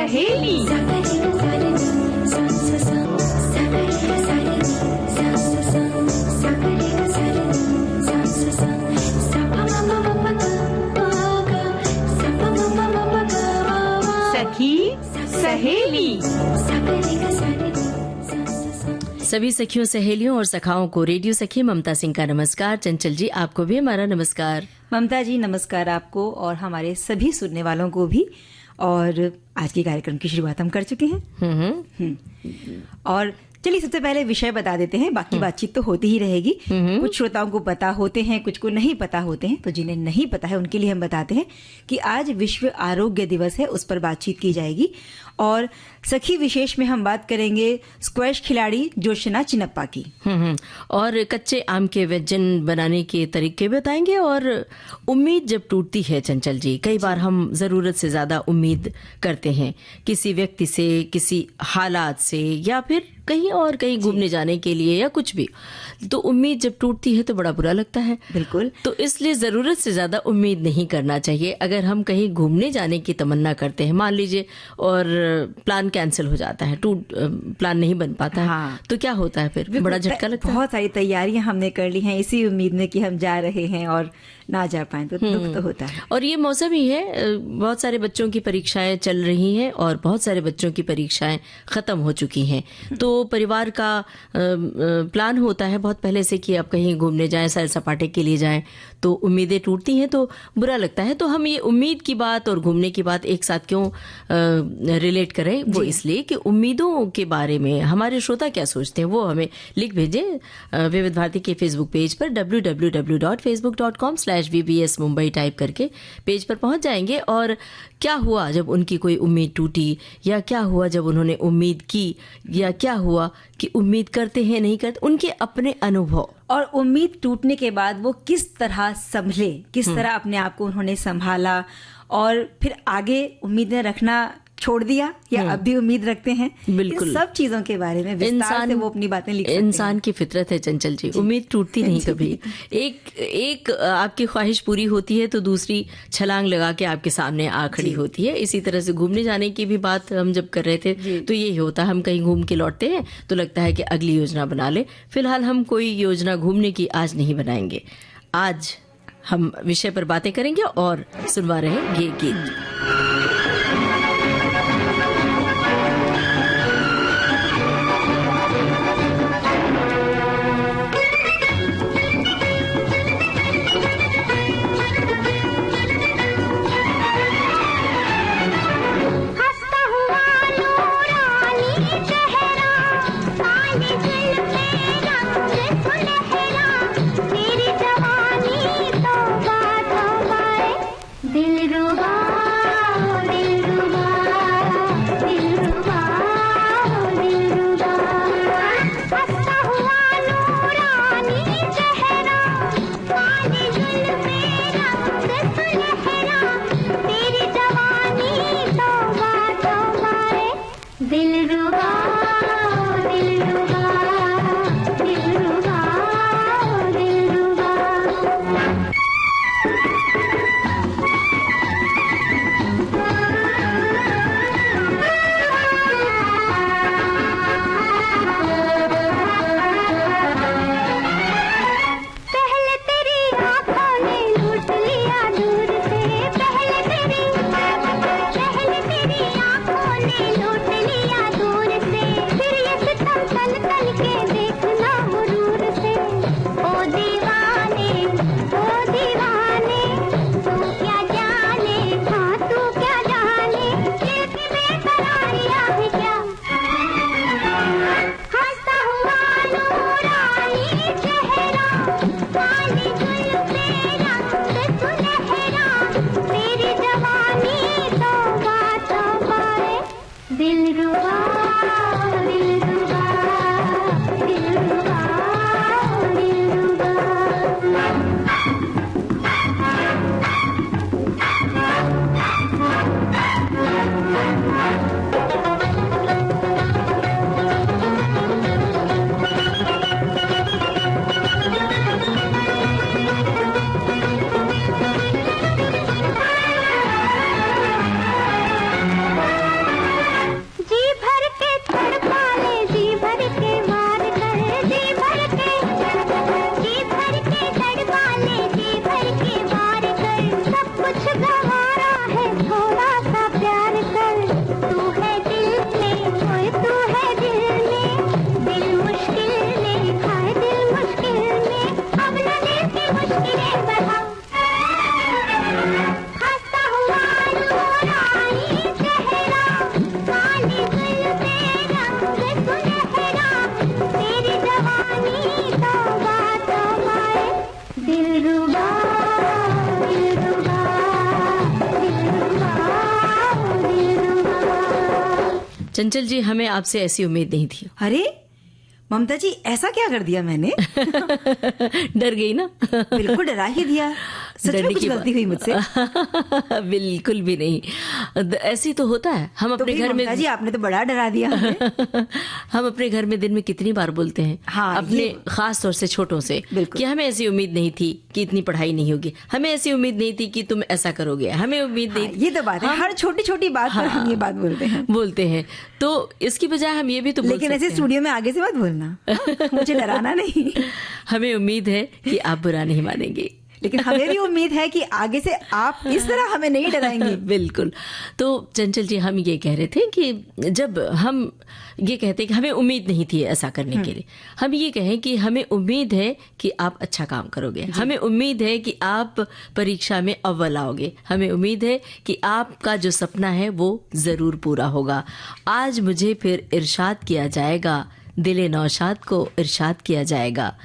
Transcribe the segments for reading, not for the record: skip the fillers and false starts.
सहेली। सखी सहेली। सभी सखियों, सहेलियों और सखाओं को रेडियो सखी ममता सिंह का नमस्कार। चंचल जी, आपको भी हमारा नमस्कार। ममता जी, नमस्कार आपको और हमारे सभी सुनने वालों को भी। और आज के कार्यक्रम की शुरुआत हम कर चुके हैं। और चलिए सबसे पहले विषय बता देते हैं, बाकी बातचीत तो होती ही रहेगी। कुछ श्रोताओं को पता होते हैं, कुछ को नहीं पता होते हैं, तो जिन्हें नहीं पता है उनके लिए हम बताते हैं कि आज विश्व आरोग्य दिवस है, उस पर बातचीत की जाएगी। और सखी विशेष में हम बात करेंगे स्क्वैश खिलाड़ी जोशना चिनप्पा की। और कच्चे आम के व्यंजन बनाने के तरीके बताएंगे। और उम्मीद जब टूटती है चंचल जी, कई बार हम जरूरत से ज्यादा उम्मीद करते हैं किसी व्यक्ति से, किसी हालात से, या फिर कहीं और कहीं घूमने जाने के लिए या कुछ भी। तो उम्मीद जब टूटती है तो बड़ा बुरा लगता है। बिल्कुल। तो इसलिए जरूरत से ज्यादा उम्मीद नहीं करना चाहिए। अगर हम कहीं घूमने जाने की तमन्ना करते हैं, मान लीजिए, और प्लान कैंसिल हो जाता है, प्लान नहीं बन पाता है, हाँ। तो क्या होता है फिर? बड़ा झटका लगता है। बहुत सारी तैयारियां हमने कर ली हैं इसी उम्मीद में कि हम जा रहे हैं और ना जा पाए तो दुख तो होता है। और ये मौसम ही है, बहुत सारे बच्चों की परीक्षाएं चल रही हैं और बहुत सारे बच्चों की परीक्षाएं खत्म हो चुकी हैं। तो परिवार का प्लान होता है बहुत पहले से कि आप कहीं घूमने जाएं, सैर सपाटे के लिए जाएं, तो उम्मीदें टूटती हैं तो बुरा लगता है। तो हम ये उम्मीद की बात और घूमने की बात एक साथ क्यों रिलेट करें? वो इसलिए कि उम्मीदों के बारे में हमारे श्रोता क्या सोचते हैं वो हमें लिख भेजें विविध भारती के फेसबुक पेज पर www.facebook.com/VBS मुंबई टाइप करके पेज पर पहुंच जाएंगे। और क्या हुआ जब उनकी कोई उम्मीद टूटी, या क्या हुआ जब उन्होंने उम्मीद की, या क्या हुआ कि उम्मीद करते हैं नहीं करते, उनके अपने अनुभव। और उम्मीद टूटने के बाद वो किस तरह संभले, किस तरह अपने आप को उन्होंने संभाला, और फिर आगे उम्मीदें रखना छोड़ दिया या अब भी उम्मीद रखते हैं। बिल्कुल। इन सब चीजों के बारे में विस्तार से वो अपनी बातें लिख सकते हैं। इंसान की फितरत है चंचल जी, उम्मीद टूटती नहीं कभी। एक आपकी ख्वाहिश पूरी होती है तो दूसरी छलांग लगा के आपके सामने आ खड़ी होती है। इसी तरह से घूमने जाने की भी बात हम जब कर रहे थे तो यही होता है, हम कहीं घूम के लौटते हैं तो लगता है कि अगली योजना बना ले। फिलहाल हम कोई योजना घूमने की आज नहीं बनाएंगे। आज हम विषय पर बातें करेंगे और सुनवा रहे हैं ये गीत। दिल रुबा चंचल जी, हमें आपसे ऐसी उम्मीद नहीं थी। अरे ममता जी, ऐसा क्या कर दिया मैंने? डर गई ना? बिल्कुल डरा ही दिया। सच में कुछ गलती हुई मुझसे? बिल्कुल भी नहीं। ऐसी तो होता है। हम अपने घर में, ममता जी आपने तो बड़ा डरा दिया हमें। हम अपने घर में दिन में कितनी बार बोलते हैं, हाँ, अपने खास तौर से छोटों से, कि हमें ऐसी उम्मीद नहीं थी कि इतनी पढ़ाई नहीं होगी, हमें ऐसी उम्मीद नहीं थी कि तुम ऐसा करोगे, हमें उम्मीद नहीं। ये तो बात है, हर छोटी छोटी बात पर हम ये बात बोलते हैं। तो इसकी बजाय हम ये भी तो बोल लेकिन ऐसे स्टूडियो में आगे से मत बोलना, मुझे डराना नहीं। हमें उम्मीद है कि आप बुरा नहीं मानेंगे, लेकिन हमें भी उम्मीद है कि आगे से आप इस तरह हमें नहीं डराएंगे। बिल्कुल। तो चंचल जी, हम ये कह रहे थे कि जब हम ये कहते हैं कि हमें उम्मीद नहीं थी ऐसा करने के लिए, हम ये कहें कि हमें उम्मीद है कि आप अच्छा काम करोगे, हमें उम्मीद है कि आप परीक्षा में अव्वल आओगे, हमें उम्मीद है कि आपका जो सपना है वो जरूर पूरा होगा। आज मुझे फिर इरशाद किया जाएगा, दिले नौशाद को इरशाद किया जाएगा।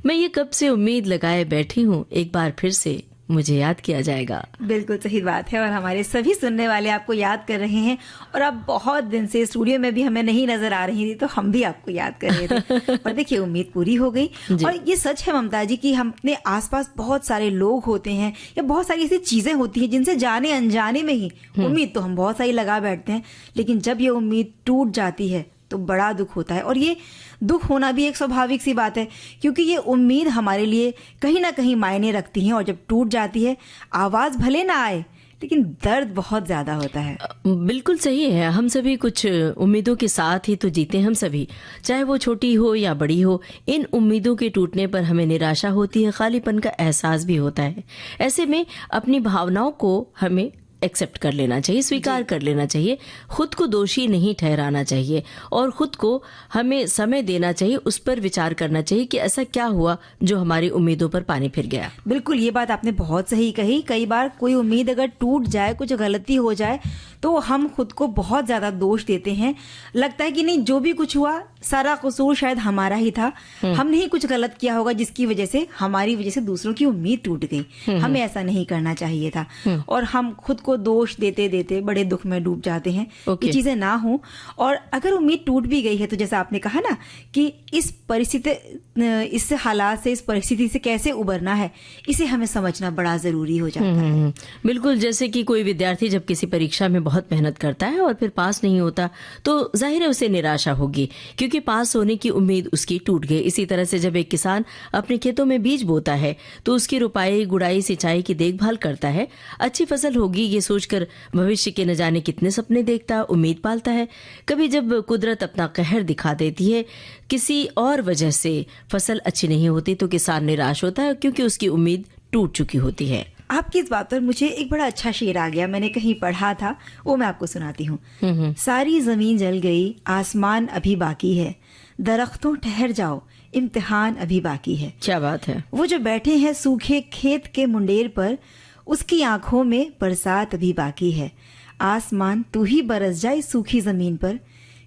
मैं ये कब से उम्मीद लगाए बैठी हूँ, एक बार फिर से मुझे याद किया जाएगा। बिल्कुल सही बात है, और हमारे सभी सुनने वाले आपको याद कर रहे हैं, और आप बहुत दिन से स्टूडियो में भी हमें नहीं नजर आ रही थी, तो हम भी आपको याद कर रहे थे। और देखिए, उम्मीद पूरी हो गई। और ये सच है ममता जी कि हम अपने आसपास बहुत सारे लोग होते हैं या बहुत सारी ऐसी चीजें होती हैं जिनसे जाने अनजाने में ही उम्मीद तो हम बहुत सारी लगा बैठते हैं, लेकिन जब ये उम्मीद टूट जाती है तो बड़ा दुख होता है। और ये दुख होना भी एक स्वाभाविक सी बात है, क्योंकि ये उम्मीद हमारे लिए कहीं ना कहीं मायने रखती है, और जब टूट जाती है आवाज भले ना आए, लेकिन दर्द बहुत ज्यादा होता है। बिल्कुल सही है। हम सभी कुछ उम्मीदों के साथ ही तो जीते हैं, हम सभी, चाहे वो छोटी हो या बड़ी हो। इन उम्मीदों के टूटने पर हमें निराशा होती है, खालीपन का एहसास भी होता है। ऐसे में अपनी भावनाओं को हमें एक्सेप्ट कर लेना चाहिए, स्वीकार कर लेना चाहिए, खुद को दोषी नहीं ठहराना चाहिए, और खुद को हमें समय देना चाहिए, उस पर विचार करना चाहिए कि ऐसा क्या हुआ जो हमारी उम्मीदों पर पानी फिर गया। बिल्कुल, ये बात आपने बहुत सही कही। कई बार कोई उम्मीद अगर टूट जाए, कुछ गलती हो जाए, तो हम खुद को बहुत ज्यादा दोष देते हैं। लगता है कि नहीं, जो भी कुछ हुआ सारा कसूर शायद हमारा ही था, हमने ही कुछ गलत किया होगा जिसकी वजह से, हमारी वजह से दूसरों की उम्मीद टूट गई। हमें ऐसा नहीं करना चाहिए था, और हम खुद को दोष देते देते बड़े दुख में डूब जाते हैं। ये चीजें ना हो। और अगर उम्मीद टूट भी गई है, तो जैसा आपने कहा ना कि इस परिस्थिति, इस हालात से, इस परिस्थिति से कैसे उबरना है, इसे हमें समझना बड़ा जरूरी हो जाता है। बिल्कुल, जैसे कि कोई विद्यार्थी जब किसी परीक्षा में बहुत मेहनत करता है और फिर पास नहीं होता, तो जाहिर है उसे निराशा होगी, क्योंकि पास होने की उम्मीद उसकी टूट गई। इसी तरह से जब एक किसान अपने खेतों में बीज बोता है, तो उसकी रुपाई, गुड़ाई, सिंचाई की देखभाल करता है, अच्छी फसल होगी ये सोचकर भविष्य के न जाने कितने सपने देखता, उम्मीद पालता है। कभी जब कुदरत अपना कहर दिखा देती है, किसी और वजह से फसल अच्छी नहीं होती, तो किसान निराश होता है, क्योंकि उसकी उम्मीद टूट चुकी होती है। आपकी इस बात पर मुझे एक बड़ा अच्छा शेर आ गया, मैंने कहीं पढ़ा था, वो मैं आपको सुनाती हूँ। सारी जमीन जल गई, आसमान अभी बाकी है, दरख्तों ठहर जाओ, इम्तिहान अभी बाकी है। क्या बात है। वो जो बैठे हैं सूखे खेत के मुंडेर पर, उसकी आंखों में बरसात अभी बाकी है। आसमान तू ही बरस जाए सूखी जमीन पर,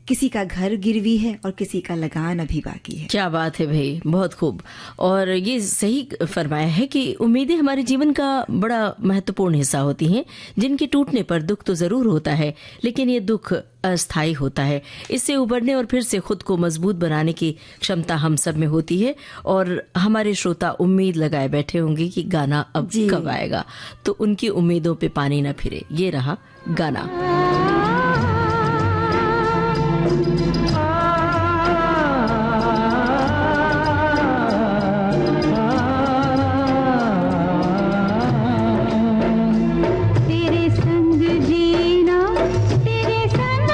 किसी का घर गिरवी है और किसी का लगान अभी बाकी है। क्या बात है भाई, बहुत खूब। और ये सही फरमाया है कि उम्मीदें हमारे जीवन का बड़ा महत्वपूर्ण हिस्सा होती हैं, जिनके टूटने पर दुख तो जरूर होता है, लेकिन ये दुख अस्थायी होता है। इससे उबरने और फिर से खुद को मजबूत बनाने की क्षमता हम सब में होती है। और हमारे श्रोता उम्मीद लगाए बैठे होंगे कि गाना अब कब आएगा, तो उनकी उम्मीदों पे पानी न फिरे। ये रहा गाना। तेरे संग जीना, तेरे संग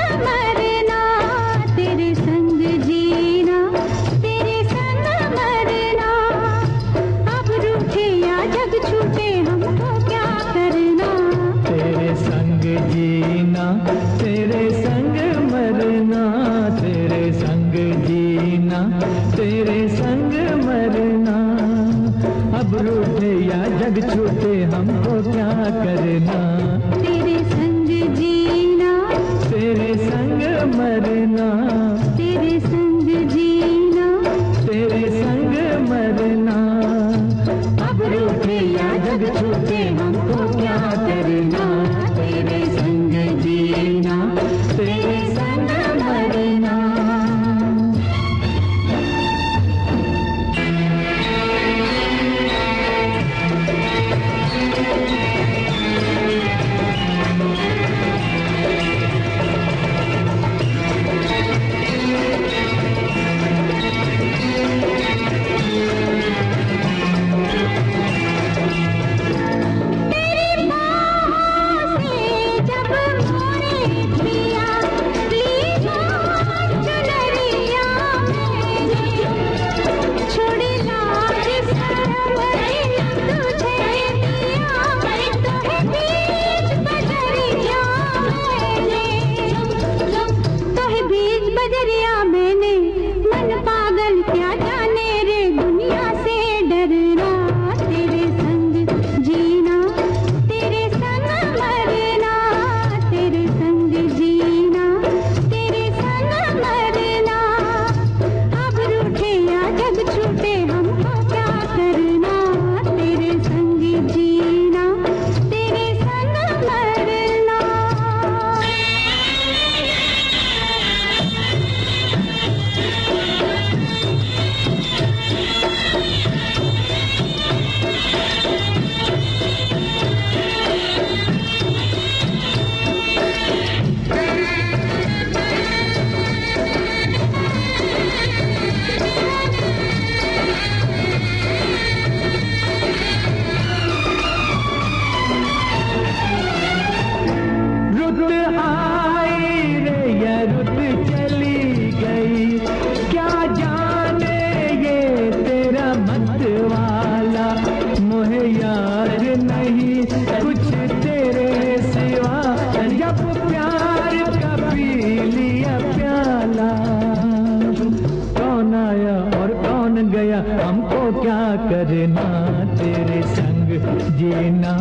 तेरे संग जीना,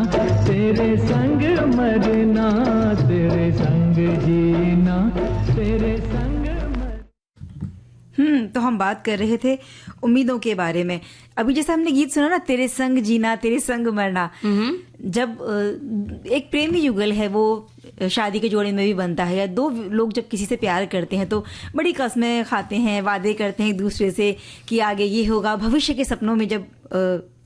तेरे संग मरना, तेरे संग जीना, तेरे संग। तो हम बात कर रहे थे उम्मीदों के बारे में। अभी जैसे हमने गीत सुना ना, तेरे संग जीना तेरे संग मरना, जब एक प्रेमी युगल है वो शादी के जोड़े में भी बनता है, या दो लोग जब किसी से प्यार करते हैं तो बड़ी कस्में खाते हैं, वादे करते हैं एक दूसरे से कि आगे ये होगा। भविष्य के सपनों में जब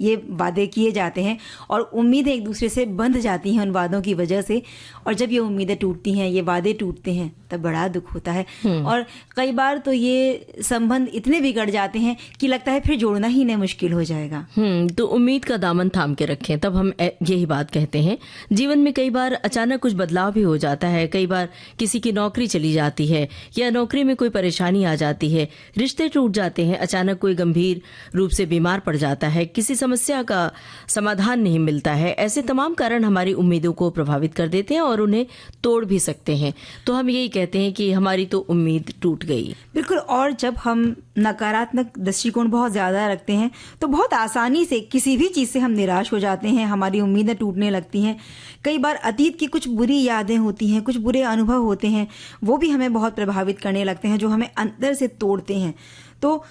ये वादे किए जाते हैं और उम्मीदें एक दूसरे से बंध जाती हैं उन वादों की वजह से, और जब ये उम्मीदें टूटती हैं, ये वादे टूटते हैं, तब बड़ा दुख होता है। और कई बार तो ये संबंध इतने बिगड़ जाते हैं कि लगता है फिर जोड़ना ही नहीं मुश्किल हो जाएगा। तो उम्मीद का दामन थाम के रखें, तब हम यही बात कहते हैं। जीवन में कई बार अचानक कुछ बदलाव भी हो जाता है, कई बार किसी की नौकरी चली जाती है या नौकरी में कोई परेशानी आ जाती है, रिश्ते टूट जाते हैं, अचानक कोई गंभीर रूप से बीमार पड़ जाता है, किसी समस्या का समाधान नहीं मिलता है। ऐसे तमाम कारण हमारी उम्मीदों को प्रभावित कर देते हैं और उन्हें तोड़ भी सकते हैं। तो हम यही कहते हैं कि हमारी तो उम्मीद टूट गई। बिल्कुल। और जब हम नकारात्मक दृष्टिकोण बहुत ज्यादा रखते हैं तो बहुत आसानी से किसी भी चीज से हम निराश हो जाते हैं, हमारी उम्मीदें टूटने लगती हैं। कई बार अतीत की कुछ बुरी यादें होती हैं, कुछ बुरे अनुभव होते हैं, वो भी हमें बहुत प्रभावित करने लगते हैं, जो हमें अंदर से तोड़ते हैं। तो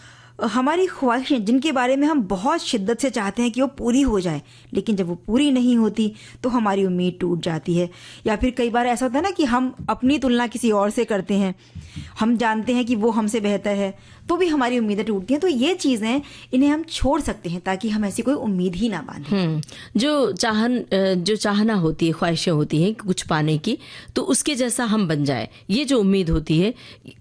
हमारी ख्वाहिशें जिनके बारे में हम बहुत शिद्दत से चाहते हैं कि वो पूरी हो जाए, लेकिन जब वो पूरी नहीं होती तो हमारी उम्मीद टूट जाती है। या फिर कई बार ऐसा होता है ना कि हम अपनी तुलना किसी और से करते हैं, हम जानते हैं कि वो हमसे बेहतर है, तो भी हमारी उम्मीदें टूटती हैं। तो ये चीजें, इन्हें हम छोड़ सकते हैं ताकि हम ऐसी कोई उम्मीद ही ना बांधें। जो चाहना होती है, ख्वाहिशें होती हैं कुछ पाने की, तो उसके जैसा हम बन जाए, ये जो उम्मीद होती है,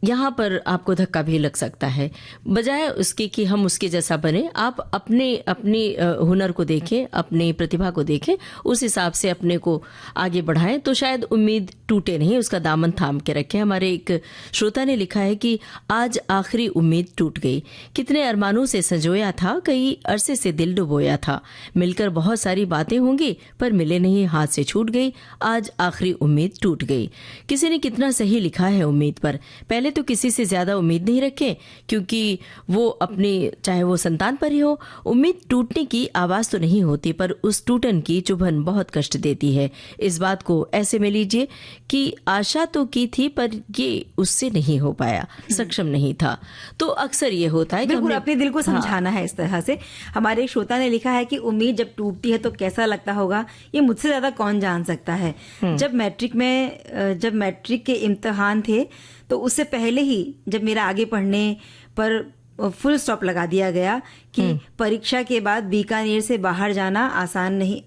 यहाँ पर आपको धक्का भी लग सकता है। बजाय उसके कि हम उसके जैसा बने, आप अपनी हुनर को देखें, अपनी प्रतिभा को देखें, उस हिसाब से अपने को आगे बढ़ाएं, तो शायद उम्मीद टूटे नहीं, उसका दामन थाम के रखें। हमारे एक श्रोता ने लिखा है कि आज आखिरी उम्मीद टूट गई, कितने अरमानों से संजोया था, कई अरसे से दिल डुबोया था, मिलकर बहुत सारी बातें होंगी पर मिले नहीं, हाथ से छूट गई, आज आखिरी उम्मीद टूट गई। किसी ने कितना सही लिखा है उम्मीद पर। पहले तो किसी से ज्यादा उम्मीद नहीं रखें, क्योंकि वो अपनी, चाहे वो संतान पर ही हो, उम्मीद टूटने की आवाज तो नहीं होती, पर उस टूटन की चुभन बहुत कष्ट देती है। इस बात को ऐसे में लीजिए कि आशा तो की थी पर ये उससे नहीं हो पाया, सक्षम नहीं था। तो अक्सर ये होता है कि बिल्कुल अपने दिल को समझाना है इस तरह से। हमारे एक श्रोता ने लिखा है कि उम्मीद जब टूटती है तो कैसा लगता होगा, ये मुझसे ज्यादा कौन जान सकता है। जब मैट्रिक के इम्तिहान थे तो उससे पहले ही जब मेरा आगे पढ़ने पर फुल स्टॉप लगा दिया गया कि परीक्षा के बाद बीकानेर से बाहर जाना आसान नहीं,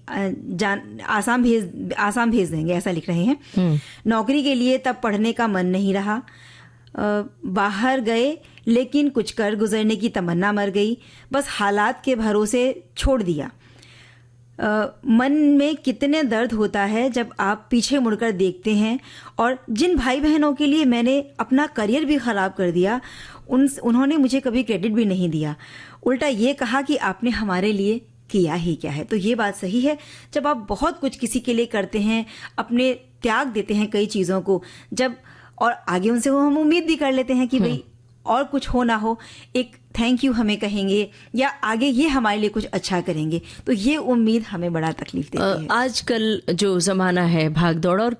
आसाम भेज देंगे, ऐसा लिख रहे हैं। नौकरी के लिए तब पढ़ने का मन नहीं रहा, बाहर गए लेकिन कुछ कर गुजरने की तमन्ना मर गई, बस हालात के भरोसे छोड़ दिया। मन में कितने दर्द होता है जब आप पीछे मुड़कर देखते हैं, और जिन भाई बहनों के लिए मैंने अपना करियर भी खराब कर दिया, उन्होंने मुझे कभी क्रेडिट भी नहीं दिया, उल्टा ये कहा कि आपने हमारे लिए किया ही क्या है। तो ये बात सही है, जब आप बहुत कुछ किसी के लिए करते हैं, अपने त्याग देते हैं कई चीजों को, जब और आगे उनसे हम उम्मीद भी कर लेते हैं कि भाई और कुछ हो ना हो, एक थैंक यू हमें कहेंगे या आगे ये हमारे लिए कुछ अच्छा करेंगे, तो ये उम्मीद हमें बड़ा तकलीफ देती है। आजकल जो जमाना है, भाग दौड़ और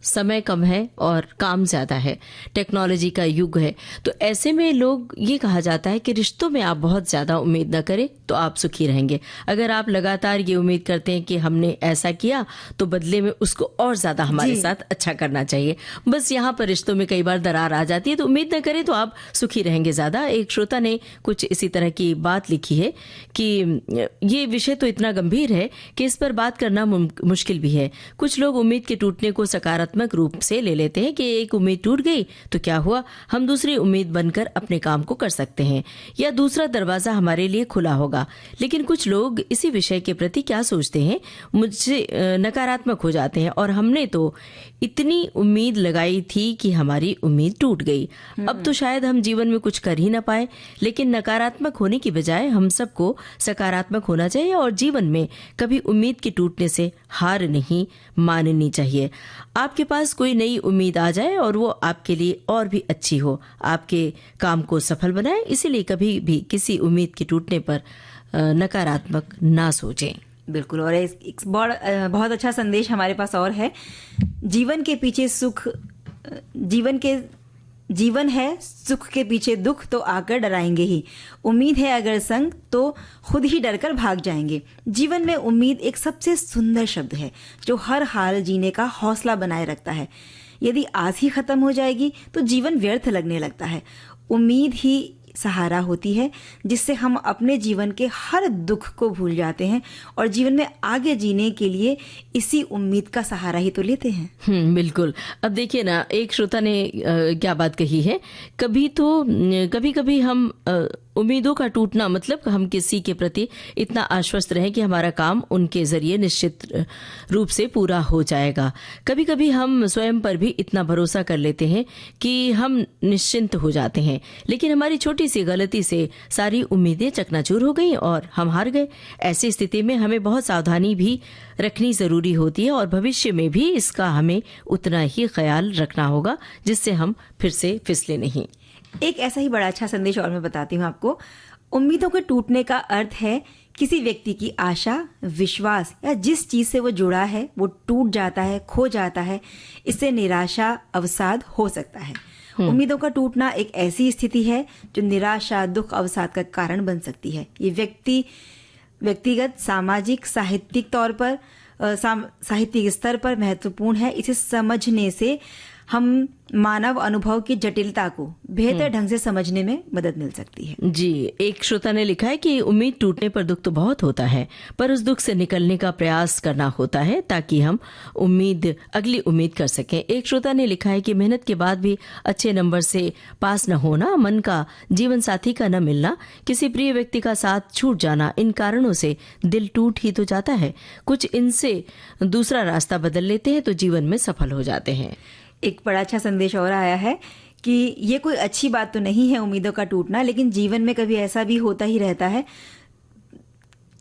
समय कम है और काम ज्यादा है, टेक्नोलॉजी का युग है, तो ऐसे में लोग ये कहा जाता है कि रिश्तों में आप बहुत ज्यादा उम्मीद न करें तो आप सुखी रहेंगे। अगर आप लगातार ये उम्मीद करते हैं कि हमने ऐसा किया तो बदले में उसको और ज्यादा हमारे साथ अच्छा करना चाहिए, बस यहाँ पर रिश्तों में कई बार दरार आ जाती है, तो उम्मीद न करें तो आप सुखी रहेंगे ज्यादा। एक श्रोता ने कुछ इसी तरह की बात लिखी है कि ये विषय तो इतना गंभीर है कि इस पर बात करना मुश्किल भी है। कुछ लोग उम्मीद के टूटने को सकारात्मक रूप से ले लेते हैं कि एक उम्मीद टूट गई तो क्या हुआ, हम दूसरी उम्मीद बनकर अपने काम को कर सकते हैं या दूसरा दरवाजा हमारे लिए खुला होगा। लेकिन कुछ लोग इसी विषय के प्रति क्या सोचते हैं, मुझसे नकारात्मक हो जाते हैं और हमने तो इतनी उम्मीद लगाई थी कि हमारी उम्मीद टूट गई, अब तो शायद हम जीवन में कुछ कर ही ना पाए। लेकिन नकारात्मक होने की बजाय हम सबको सकारात्मक होना चाहिए और जीवन में कभी उम्मीद के टूटने से हार नहीं माननी चाहिए। आपके पास कोई नई उम्मीद आ जाए और वो आपके लिए और भी अच्छी हो, आपके काम को सफल बनाए, इसीलिए कभी भी किसी उम्मीद के टूटने पर नकारात्मक ना सोचें। बिल्कुल। और एक बहुत अच्छा संदेश हमारे पास और है। जीवन के पीछे सुख, जीवन है सुख के पीछे दुख तो आकर डराएंगे ही, उम्मीद है अगर संग तो खुद ही डरकर भाग जाएंगे। जीवन में उम्मीद एक सबसे सुंदर शब्द है जो हर हाल जीने का हौसला बनाए रखता है। यदि आज ही खत्म हो जाएगी तो जीवन व्यर्थ लगने लगता है। उम्मीद ही सहारा होती है जिससे हम अपने जीवन के हर दुख को भूल जाते हैं और जीवन में आगे जीने के लिए इसी उम्मीद का सहारा ही तो लेते हैं। बिल्कुल। अब देखिए ना, एक श्रोता ने क्या बात कही है, कभी कभी हम उम्मीदों का टूटना मतलब हम किसी के प्रति इतना आश्वस्त रहें कि हमारा काम उनके जरिए निश्चित रूप से पूरा हो जाएगा। कभी कभी हम स्वयं पर भी इतना भरोसा कर लेते हैं कि हम निश्चिंत हो जाते हैं, लेकिन हमारी छोटी सी गलती से सारी उम्मीदें चकनाचूर हो गई और हम हार गए। ऐसी स्थिति में हमें बहुत सावधानी भी रखनी जरूरी होती है और भविष्य में भी इसका हमें उतना ही ख्याल रखना होगा जिससे हम फिर से फिसले नहीं। एक ऐसा ही बड़ा अच्छा संदेश और मैं बताती हूँ आपको। उम्मीदों के टूटने का अर्थ है किसी व्यक्ति की आशा, विश्वास या जिस चीज से वो जुड़ा है वो टूट जाता है, खो जाता है। इससे निराशा, अवसाद हो सकता है। उम्मीदों का टूटना एक ऐसी स्थिति है जो निराशा, दुख, अवसाद का कारण बन सकती है। ये व्यक्तिगत, सामाजिक, साहित्यिक तौर पर, साहित्यिक स्तर पर महत्वपूर्ण है। इसे समझने से हम मानव अनुभव की जटिलता को बेहतर ढंग से समझने में मदद मिल सकती है। जी, एक श्रोता ने लिखा है कि उम्मीद टूटने पर दुख तो बहुत होता है, पर उस दुख से निकलने का प्रयास करना होता है ताकि हम अगली उम्मीद कर सकें। एक श्रोता ने लिखा है कि मेहनत के बाद भी अच्छे नंबर से पास न होना, मन का, जीवन साथी का न मिलना, किसी प्रिय व्यक्ति का साथ छूट जाना, इन कारणों से दिल टूट ही तो जाता है। कुछ इनसे दूसरा रास्ता बदल लेते हैं तो जीवन में सफल हो जाते हैं। एक बड़ा अच्छा संदेश और आया है कि ये कोई अच्छी बात तो नहीं है उम्मीदों का टूटना, लेकिन जीवन में कभी ऐसा भी होता ही रहता है,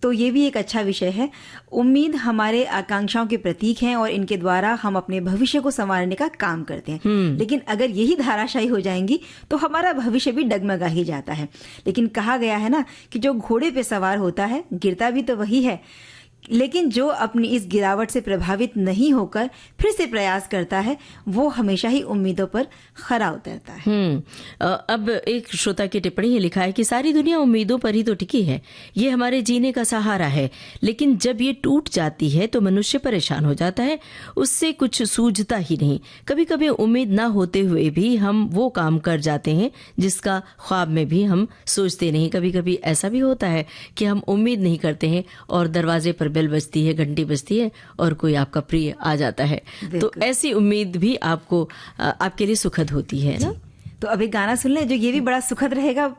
तो ये भी एक अच्छा विषय है। उम्मीद हमारे आकांक्षाओं के प्रतीक हैं और इनके द्वारा हम अपने भविष्य को संवारने का काम करते हैं। लेकिन अगर यही धाराशायी हो जाएंगी तो हमारा भविष्य भी डगमगा ही जाता है। लेकिन कहा गया है ना कि जो घोड़े पे सवार होता है गिरता भी तो वही है, लेकिन जो अपनी इस गिरावट से प्रभावित नहीं होकर फिर से प्रयास करता है वो हमेशा ही उम्मीदों पर खरा उतरता है। अब एक श्रोता की टिप्पणी ही लिखा है कि सारी दुनिया उम्मीदों पर ही तो टिकी है, ये हमारे जीने का सहारा है, लेकिन जब ये टूट जाती है तो मनुष्य परेशान हो जाता है, उससे कुछ सूझता ही नहीं। कभी कभी उम्मीद ना होते हुए भी हम वो काम कर जाते हैं जिसका ख्वाब में भी हम सोचते नहीं। कभी कभी ऐसा भी होता है कि हम उम्मीद नहीं करते हैं और दरवाजे पर बेल बजती है, घंटी बजती है और कोई आपका प्रिय आ जाता है, तो ऐसी उम्मीद भी आपके लिए सुखद होती है ना। तो अब एक गाना सुन ले जो ये भी बड़ा सुखद रहेगा।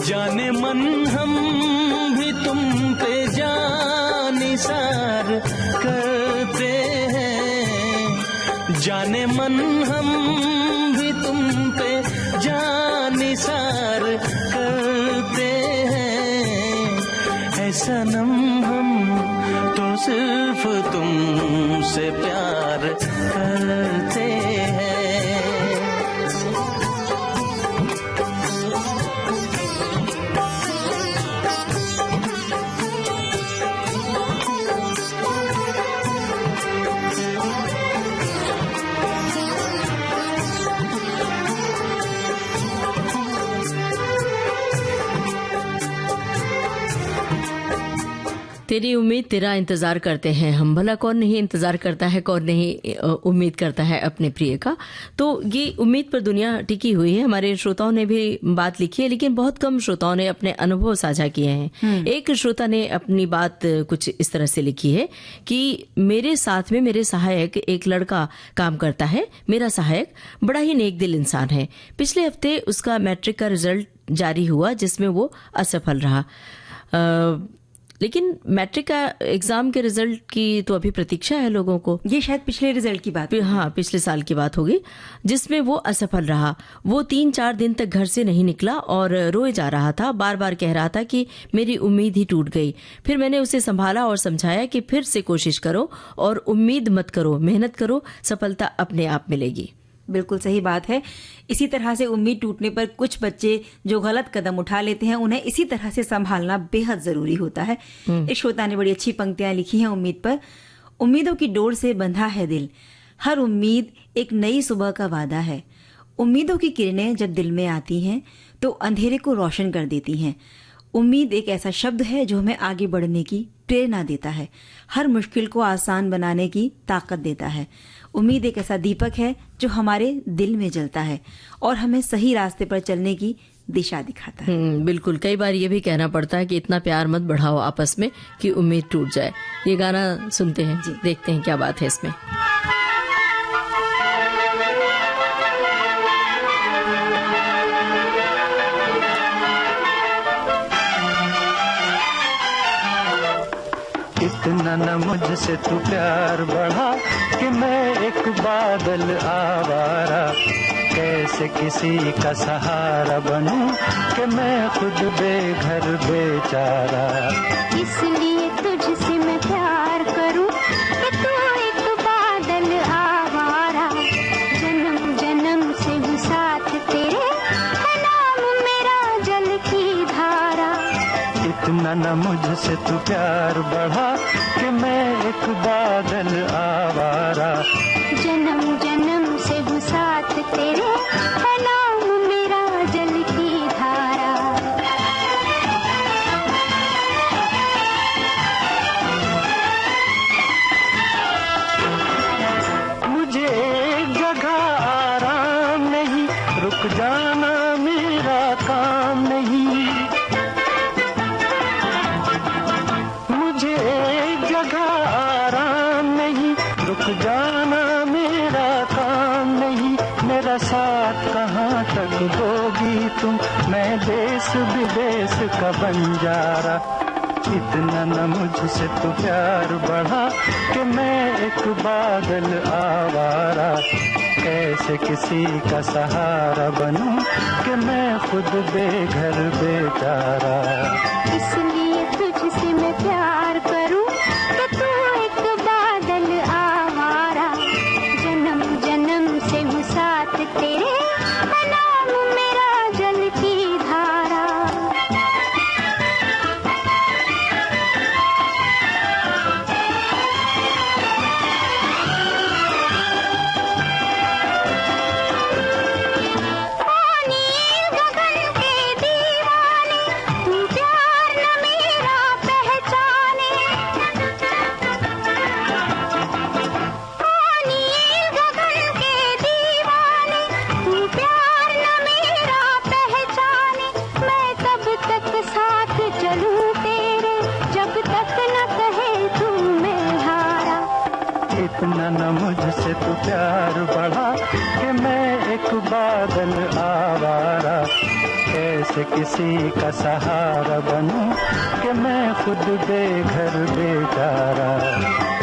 जाने मन हम भी तुम पे जानिसार करते हैं, जाने मन हम भी तुम पे जानिसार करते हैं, ऐ सनम हम तो सिर्फ तुमसे प्यार करते हैं। तेरी उम्मीद तेरा इंतजार करते हैं हम, भला कौन नहीं इंतजार करता है, कौन नहीं उम्मीद करता है अपने प्रिय का। तो ये उम्मीद पर दुनिया टिकी हुई है। हमारे श्रोताओं ने भी बात लिखी है, लेकिन बहुत कम श्रोताओं ने अपने अनुभव साझा किए हैं। एक श्रोता ने अपनी बात कुछ इस तरह से लिखी है कि मेरे साथ में मेरे सहायक एक लड़का काम करता है। मेरा सहायक बड़ा ही नेक दिल इंसान है। पिछले हफ्ते उसका मैट्रिक का रिजल्ट जारी हुआ जिसमें वो असफल रहा। लेकिन मैट्रिक का एग्जाम के रिजल्ट की तो अभी प्रतीक्षा है लोगों को। ये शायद पिछले रिजल्ट की बात, हाँ पिछले साल की बात होगी, जिसमें वो असफल रहा। वो 3-4 दिन तक घर से नहीं निकला और रोए जा रहा था। बार बार कह रहा था कि मेरी उम्मीद ही टूट गई। फिर मैंने उसे संभाला और समझाया कि फिर से कोशिश करो और उम्मीद मत करो, मेहनत करो, सफलता अपने आप मिलेगी। बिल्कुल सही बात है। इसी तरह से उम्मीद टूटने पर कुछ बच्चे जो गलत कदम उठा लेते हैं, उन्हें इसी तरह से संभालना बेहद जरूरी होता है। एक श्रोता ने बड़ी अच्छी पंक्तियां लिखी हैं उम्मीद पर। उम्मीदों की डोर से बंधा है दिल, हर उम्मीद एक नई सुबह का वादा है। उम्मीदों की किरणें जब दिल में आती हैं तो अंधेरे को रोशन कर देती हैं। उम्मीद एक ऐसा शब्द है जो हमें आगे बढ़ने की प्रेरणा देता है, हर मुश्किल को आसान बनाने की ताकत देता है। उम्मीद एक ऐसा दीपक है जो हमारे दिल में जलता है और हमें सही रास्ते पर चलने की दिशा दिखाता है। बिल्कुल। कई बार ये भी कहना पड़ता है कि इतना प्यार मत बढ़ाओ आपस में कि उम्मीद टूट जाए। ये गाना सुनते हैं जी, देखते हैं क्या बात है इसमें। इतना न मुझसे तू प्यार बढ़ा कि मैं एक बादल आवारा, कैसे किसी का सहारा बनूं कि मैं खुद बेघर बेचारा। इसलिए तुझसे मैं प्यार करूं कि तू एक बादल आवारा, जन्म जन्म से हूँ साथ तेरे, है नाम मेरा जल की धारा। इतना न मुझसे तू प्यार बढ़ा कि मैं एक बादल आवारा, जन्म जन्म से हूँ साथ तेरे, है नाम मेरा जल की धारा। मुझे एक जगह आराम नहीं, रुक जाना मेरा काम नहीं। मुझे एक जगह आराम नहीं, रुक जाना मेरा काम नहीं। मेरा साथ कहाँ तक दोगी तुम, मैं देश विदेश का बंजारा। इतना न मुझसे तू प्यार बढ़ा कि मैं एक बादल आवारा, कैसे किसी का सहारा बनूं कि मैं खुद बेघर बेचारा। इसलिए तुझसे मैं प्यार करूं कि तू एक बादल आवारा, जन्म जन्म से हूँ साथ तेरे, है नाम मेरा जल की धारा। इतना न मुझसे तू प्यार बढ़ा कि मैं एक बादल आवारा, कैसे किसी का सहारा बनूं कि मैं खुद बेघर बेचारा।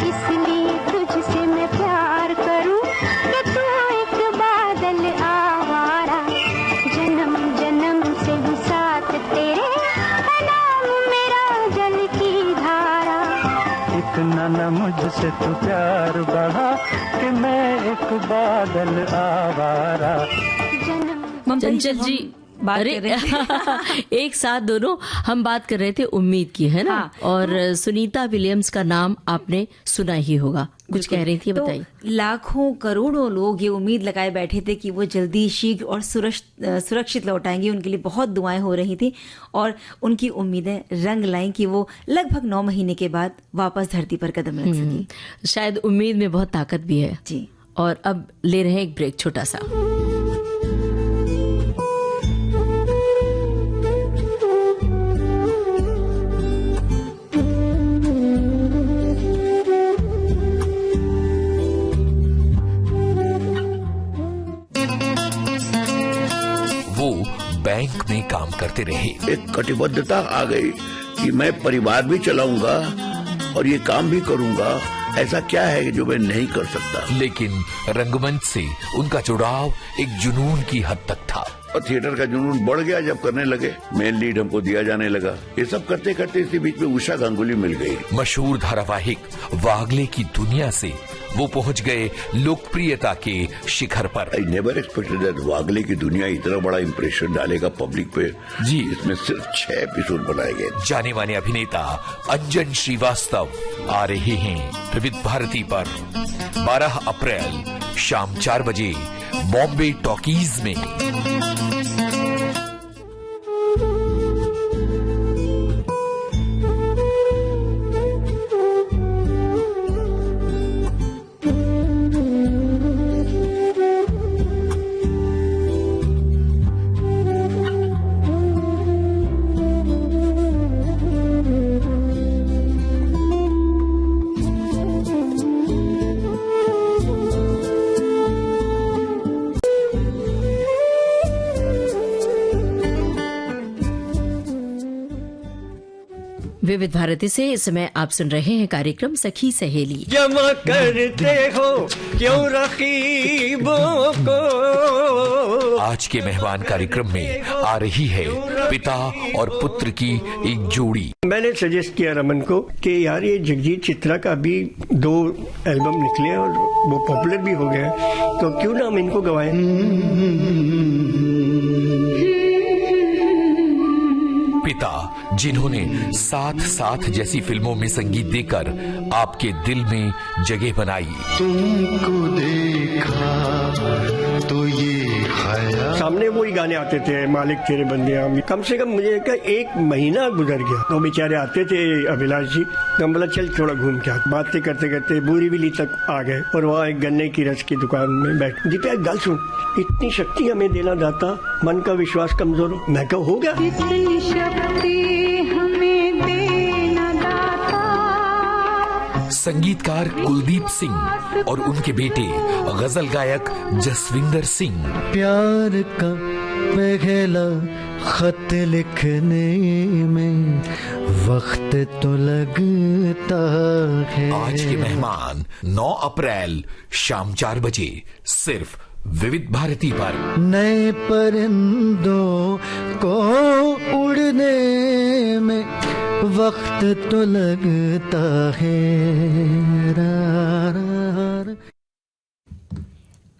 इसलिए तुझसे मैं प्यार करूं कि तू एक बादल आवारा, जन्म जन्म से हूँ साथ तेरे, है नाम मेरा जल की धारा। इतना न मुझसे तू प्यार बढ़ा कि मैं एक बादल आवारा। चंचल जी बात अरे कर रहे थे। एक साथ दोनों हम बात कर रहे थे उम्मीद की, है ना? हाँ, और सुनीता विलियम्स का नाम आपने सुना ही होगा। कुछ कह रही थी, तो बताइए। लाखों करोड़ों लोग ये उम्मीद लगाए बैठे थे कि वो जल्दी शीघ्र और सुरक्षित लौट आएंगे। उनके लिए बहुत दुआएं हो रही थी और उनकी उम्मीदें रंग लाईं कि वो लगभग 9 महीने के बाद वापस धरती पर कदम रख सकें। शायद उम्मीद में बहुत ताकत भी है। जी। और अब ले रहे हैं एक ब्रेक छोटा सा। वो बैंक में काम करते रहे। एक कटिबद्धता आ गई कि मैं परिवार भी चलाऊंगा और ये काम भी करूंगा। ऐसा क्या है जो मैं नहीं कर सकता। लेकिन रंगमंच से उनका जुड़ाव एक जुनून की हद तक था। और थिएटर का जुनून बढ़ गया जब करने लगे। मेन लीड हमको दिया जाने लगा। ये सब करते करते इसी बीच में उषा गांगुली मिल गई। मशहूर धारावाहिक वागले की दुनिया से वो पहुंच गए लोकप्रियता के शिखर पर। आई नेवर एक्सपेक्टेड दैट वागले की दुनिया इतना बड़ा इम्प्रेशन डालेगा पब्लिक पे। जी। इसमें सिर्फ 6 एपिसोड बनाए गए। जाने माने अभिनेता अंजन श्रीवास्तव आ रहे हैं विविध भारती पर 12 अप्रैल शाम 4 बजे बॉम्बे टॉकीज में। विविध भारती से इस समय आप सुन रहे हैं कार्यक्रम सखी सहेली। जमा करते हो क्यों रकीबों को। आज के मेहमान कार्यक्रम में आ रही है पिता और पुत्र की एक जोड़ी। मैंने सजेस्ट किया रमन को कि यार ये जगजीत चित्रा का भी 2 एल्बम निकले और वो पॉपुलर भी हो गए, तो क्यों ना हम इनको गवाएं। पिता जिन्होंने साथ साथ जैसी फिल्मों में संगीत देकर आपके दिल में जगह बनाई। तुमको देखा तो ये ख्याल। सामने वही गाने आते थे, मालिक तेरे बंदियां। कम से कम मुझे 1 महीना गुजर गया। तो बेचारे आते थे अभिलाष जी, तो बोला चल थोड़ा घूम के आते। बातें करते करते बोरीवली तक आ गए और वहाँ एक गन्ने की रस की दुकान में बैठ। जी पे गल सुन, इतनी शक्ति हमें देना दाता, मन का विश्वास कमजोर हो। मैं कहा हो गया। इतनी शक्ति हमें देना दाता। संगीतकार कुलदीप सिंह और उनके बेटे गजल गायक जसविंदर सिंह। प्यार का पहला खत लिखने में वक्त तो लगता है। आज के मेहमान 9 अप्रैल शाम 4 बजे सिर्फ विविध भारती पर। नए परिंदों को उड़ने में वक्त तो लगता है।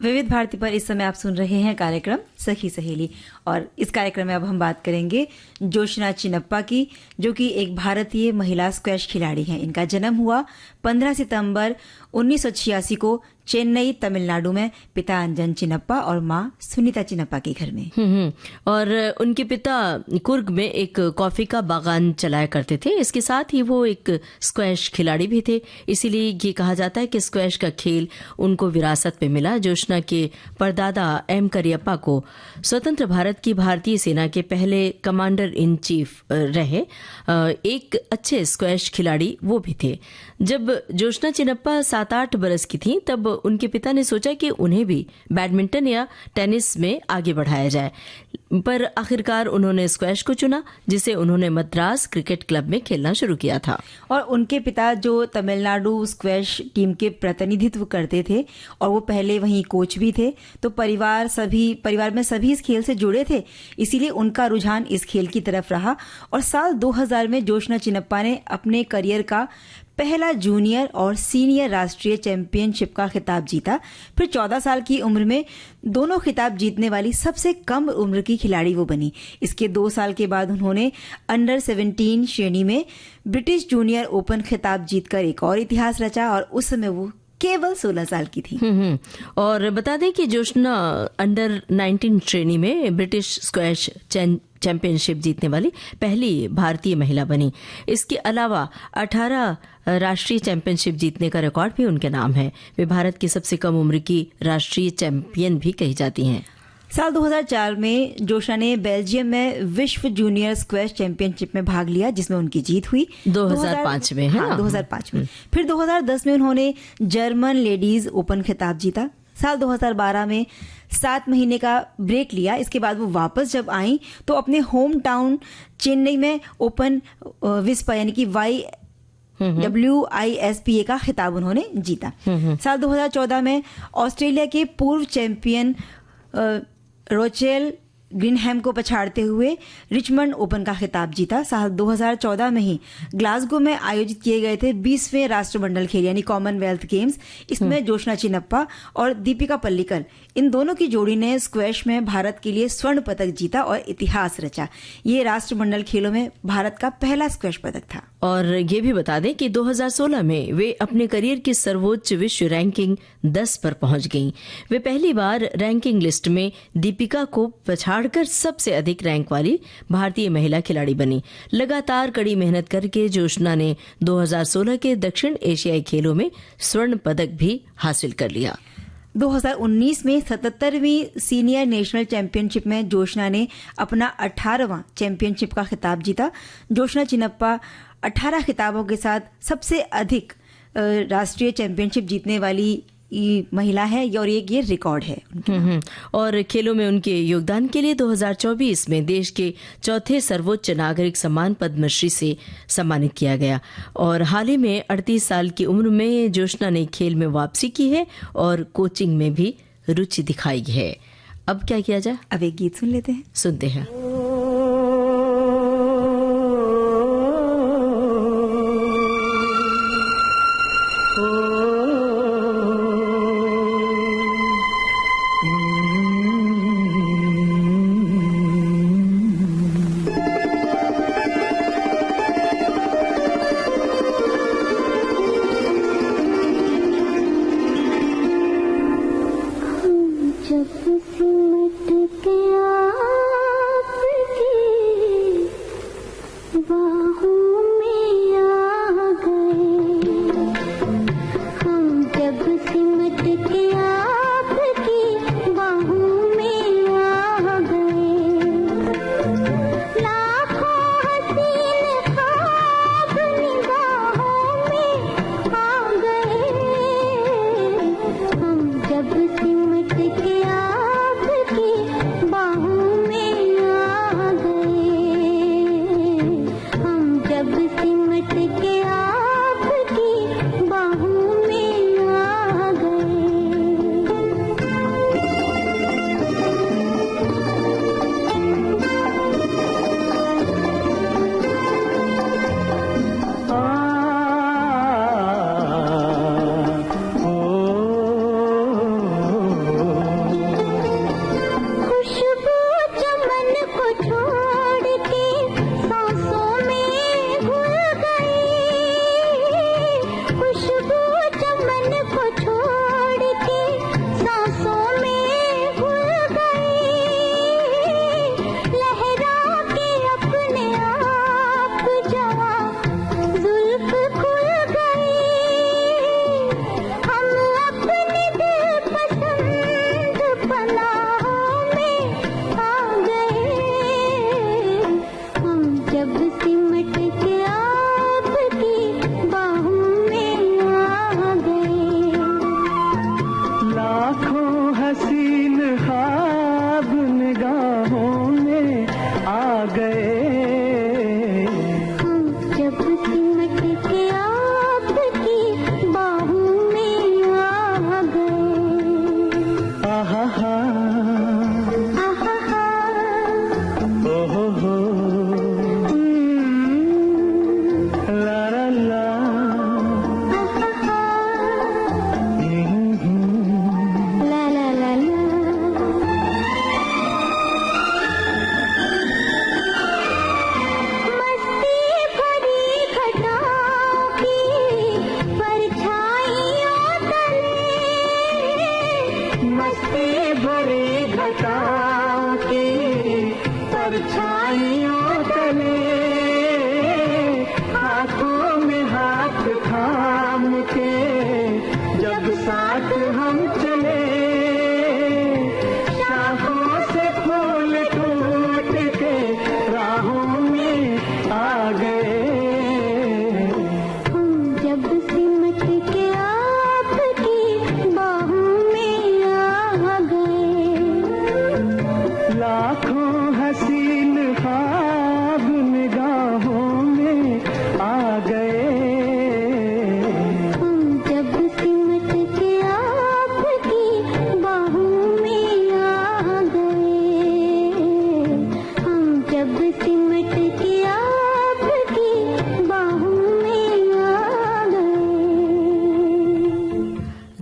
विविध भारती पर इस समय आप सुन रहे हैं कार्यक्रम सखी सहेली और इस कार्यक्रम में अब हम बात करेंगे जोशना चिनप्पा की, जो कि एक भारतीय महिला स्क्वैश खिलाड़ी हैं। इनका जन्म हुआ 15 सितंबर 1986 को चेन्नई तमिलनाडु में पिता अंजन चिनप्पा और माँ सुनीता चिनप्पा के घर में। और उनके पिता कुर्ग में एक कॉफी का बागान चलाया करते थे। इसके साथ ही वो एक स्क्वैश खिलाड़ी भी थे। इसीलिए ये कहा जाता है कि स्क्वैश का खेल उनको विरासत में मिला। जोशना के परदादा एम करियप्पा को स्वतंत्र भारत की भारतीय सेना के पहले कमांडर इन चीफ रहे। एक अच्छे स्क्वैश खिलाड़ी वो भी थे। जब जोशना चिनप्पा 7-8 बरस की थी तब उनके पिता ने सोचा कि उन्हें भी बैडमिंटन या टेनिस में आगे बढ़ाया जाए, पर आखिरकार उन्होंने स्क्वैश को चुना, जिसे उन्होंने मद्रास क्रिकेट क्लब में खेलना शुरू किया था। और उनके पिता जो तमिलनाडु स्क्वैश टीम के प्रतिनिधित्व करते थे और वो पहले वहीं कोच भी थे, तो परिवार में सभी इस खेल से जुड़े थे। इसीलिए उनका रुझान इस खेल की तरफ रहा और साल 2000 में जोशना चिनप्पा ने अपने करियर का पहला जूनियर और सीनियर राष्ट्रीय चैंपियनशिप का खिताब जीता। फिर 14 साल की उम्र में दोनों खिताब जीतने वाली सबसे कम उम्र की खिलाड़ी वो बनी। इसके 2 साल के बाद उन्होंने अंडर 17 श्रेणी में ब्रिटिश जूनियर ओपन खिताब जीतकर एक और इतिहास रचा और उस समय वो केवल 16 साल की थी। और बता दें कि जोशना अंडर 19 श्रेणी में ब्रिटिश स्क्वैश चैंपियनशिप जीतने वाली पहली भारतीय महिला बनी। इसके अलावा 18 राष्ट्रीय चैंपियनशिप जीतने का रिकॉर्ड भी उनके नाम है। वे भारत की सबसे कम उम्र की राष्ट्रीय चैंपियन भी कही जाती हैं। साल 2004 में जोशना ने बेल्जियम में विश्व जूनियर स्क्वैश चैंपियनशिप में भाग लिया, जिसमें उनकी जीत हुई 2005 में, है ना? 2005 में। फिर 2010 में उन्होंने जर्मन लेडीज ओपन खिताब जीता। साल 2012 में 7 महीने का ब्रेक लिया। इसके बाद वो वापस जब आई तो अपने होम टाउन चेन्नई में ओपन विस्पा यानी कि WISPA का खिताब उन्होंने जीता। साल 2014 में ऑस्ट्रेलिया के पूर्व चैंपियन रोचेल ग्रीनहैम को पछाड़ते हुए रिचमंड ओपन का खिताब जीता। साल 2014 में ही ग्लासगो में आयोजित किए गए थे 20वें राष्ट्रमंडल खेल यानी कॉमनवेल्थ गेम्स। इसमें जोशना चिन्नप्पा और दीपिका पल्लिकल इन दोनों की जोड़ी ने स्क्वैश में भारत के लिए स्वर्ण पदक जीता और इतिहास रचा। ये राष्ट्रमंडल खेलों में भारत का पहला स्क्वैश पदक था। और ये भी बता दें कि 2016 में वे अपने करियर की सर्वोच्च विश्व रैंकिंग 10 पर पहुंच गईं। वे पहली बार रैंकिंग लिस्ट में दीपिका को पछाड़कर सबसे अधिक रैंक वाली भारतीय महिला खिलाड़ी बनी। लगातार कड़ी मेहनत करके जोशना ने 2016 के दक्षिण एशियाई खेलों में स्वर्ण पदक भी हासिल कर लिया। 2019 में 77वीं सीनियर नेशनल चैंपियनशिप में जोशना ने अपना 18वां चैंपियनशिप का खिताब जीता। जोशना चिन्नप्पा 18 खिताबों के साथ सबसे अधिक राष्ट्रीय चैंपियनशिप जीतने वाली महिला है और ये रिकॉर्ड है। और खेलों में उनके योगदान के लिए 2024 में देश के चौथे सर्वोच्च नागरिक सम्मान पद्मश्री से सम्मानित किया गया। और हाल ही में 38 साल की उम्र में जोशना ने खेल में वापसी की है और कोचिंग में भी रुचि दिखाई है। अब क्या किया जाए? अब एक गीत सुन लेते हैं। सुनते हैं। जब सिमट के आप